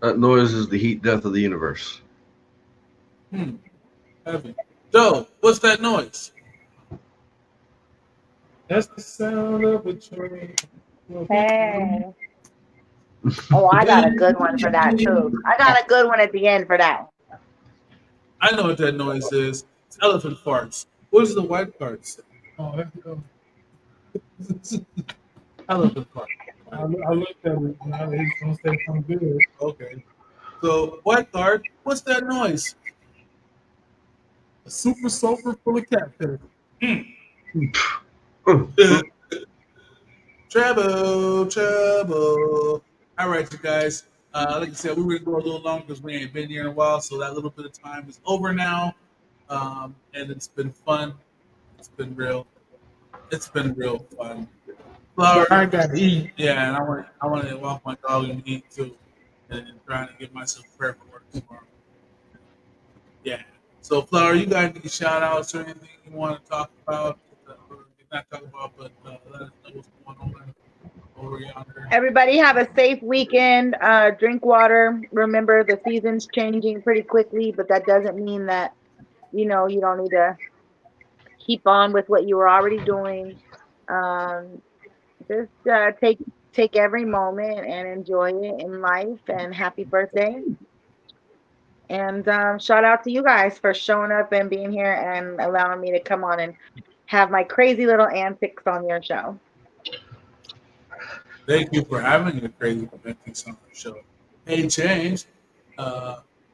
That noise is the heat death of the universe. Heavy. Joe, what's that noise? That's the sound of a train. Hey. Oh, I got a good one for that too. I got a good one at the end for that. I know what that noise is. It's elephant farts. What does the white part say? Oh, that's good. Elephant fart. I looked at it and I was gonna say something good. Okay. So white card, what's that noise? A super sulfur full of cat piss. Trouble. All right, you guys. Like I said, we were gonna go a little long because we ain't been here in a while, so that little bit of time is over now. And it's been fun. It's been real fun. Flower, I gotta eat. yeah, and I want to walk my dog and eat too, and trying to get myself prepared for work tomorrow. Yeah. So, Flower, you guys any shout outs or anything you want to talk about? Or not talk about, but let us know what's going on over yonder. Everybody have a safe weekend. Drink water. Remember, the season's changing pretty quickly, but that doesn't mean that, you don't need to keep on with what you were already doing. Just take every moment and enjoy it in life. And happy birthday. And shout out to you guys for showing up and being here and allowing me to come on and have my crazy little antics on your show. Thank you for having your crazy antics on the show. Hey, James,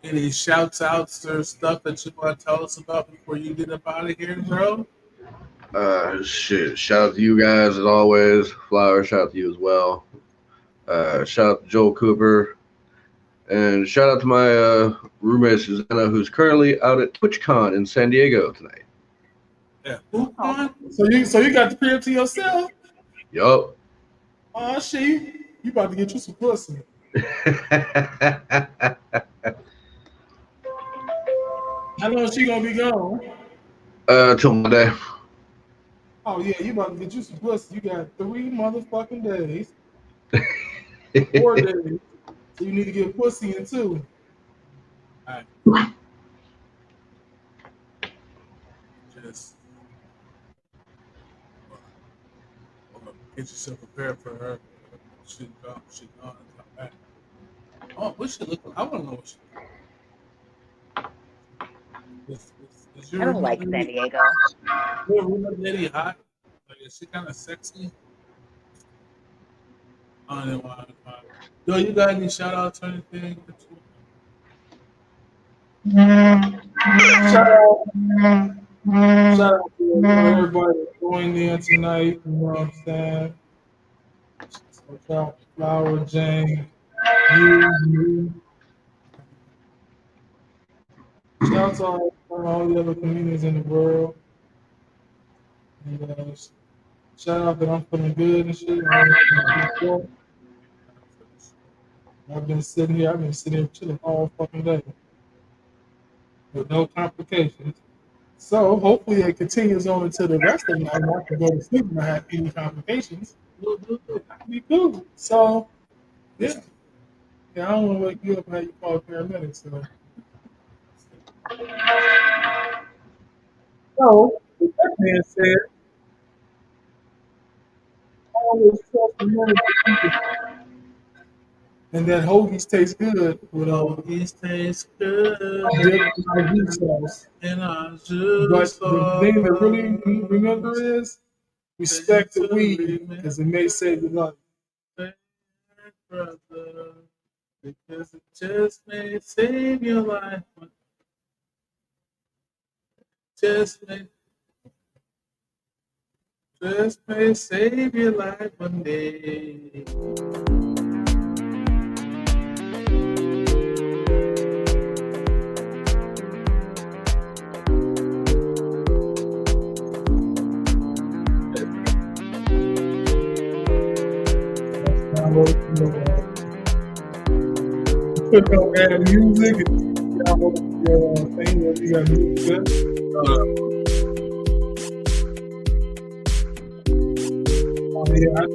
any shouts outs or stuff that you want to tell us about before you get up out of here, bro? Shit. Shout out to you guys as always. Flower, shout out to you as well. Shout out to Joel Cooper. And shout out to my roommate Susanna, who's currently out at TwitchCon in San Diego tonight. Yeah. Who on? So you got the crib to yourself? Yup. Oh shit, you about to get you some pussy. How long is she gonna be gone? Till Monday. Oh yeah, you about to get you some pussy. You got 3 motherfucking days. 4 days. So you need to get pussy in 2. All right. Just get yourself prepared for her. She gone and come back. Oh, what she look like? I want to know what she is I don't like San Diego. Your roommate lady hot? Like, is she kind of sexy? I don't know. Yo, you got any shout outs or anything? Shout out to everybody that's going there tonight. You know what I'm saying? So shout out to Flower, Jane, you. Shout out to all the other comedians in the world. And shout out that I'm feeling good and shit. I've been sitting here chilling all fucking day with no complications. So hopefully it continues on into the rest of the night. I can go to sleep and not have any complications. That'd be cool. So yeah. I don't want to wake you up and have you call paramedics. So with that being said, always trust the money and that hoagies taste good with Hoagies taste good. dip in our beef sauce. And I But just the thing to really remember is respect the weed, because it may save your life. brother, because it just may save your life. Just may save your life one day. Put no bad music. Y'all your thing where you got music. Yeah,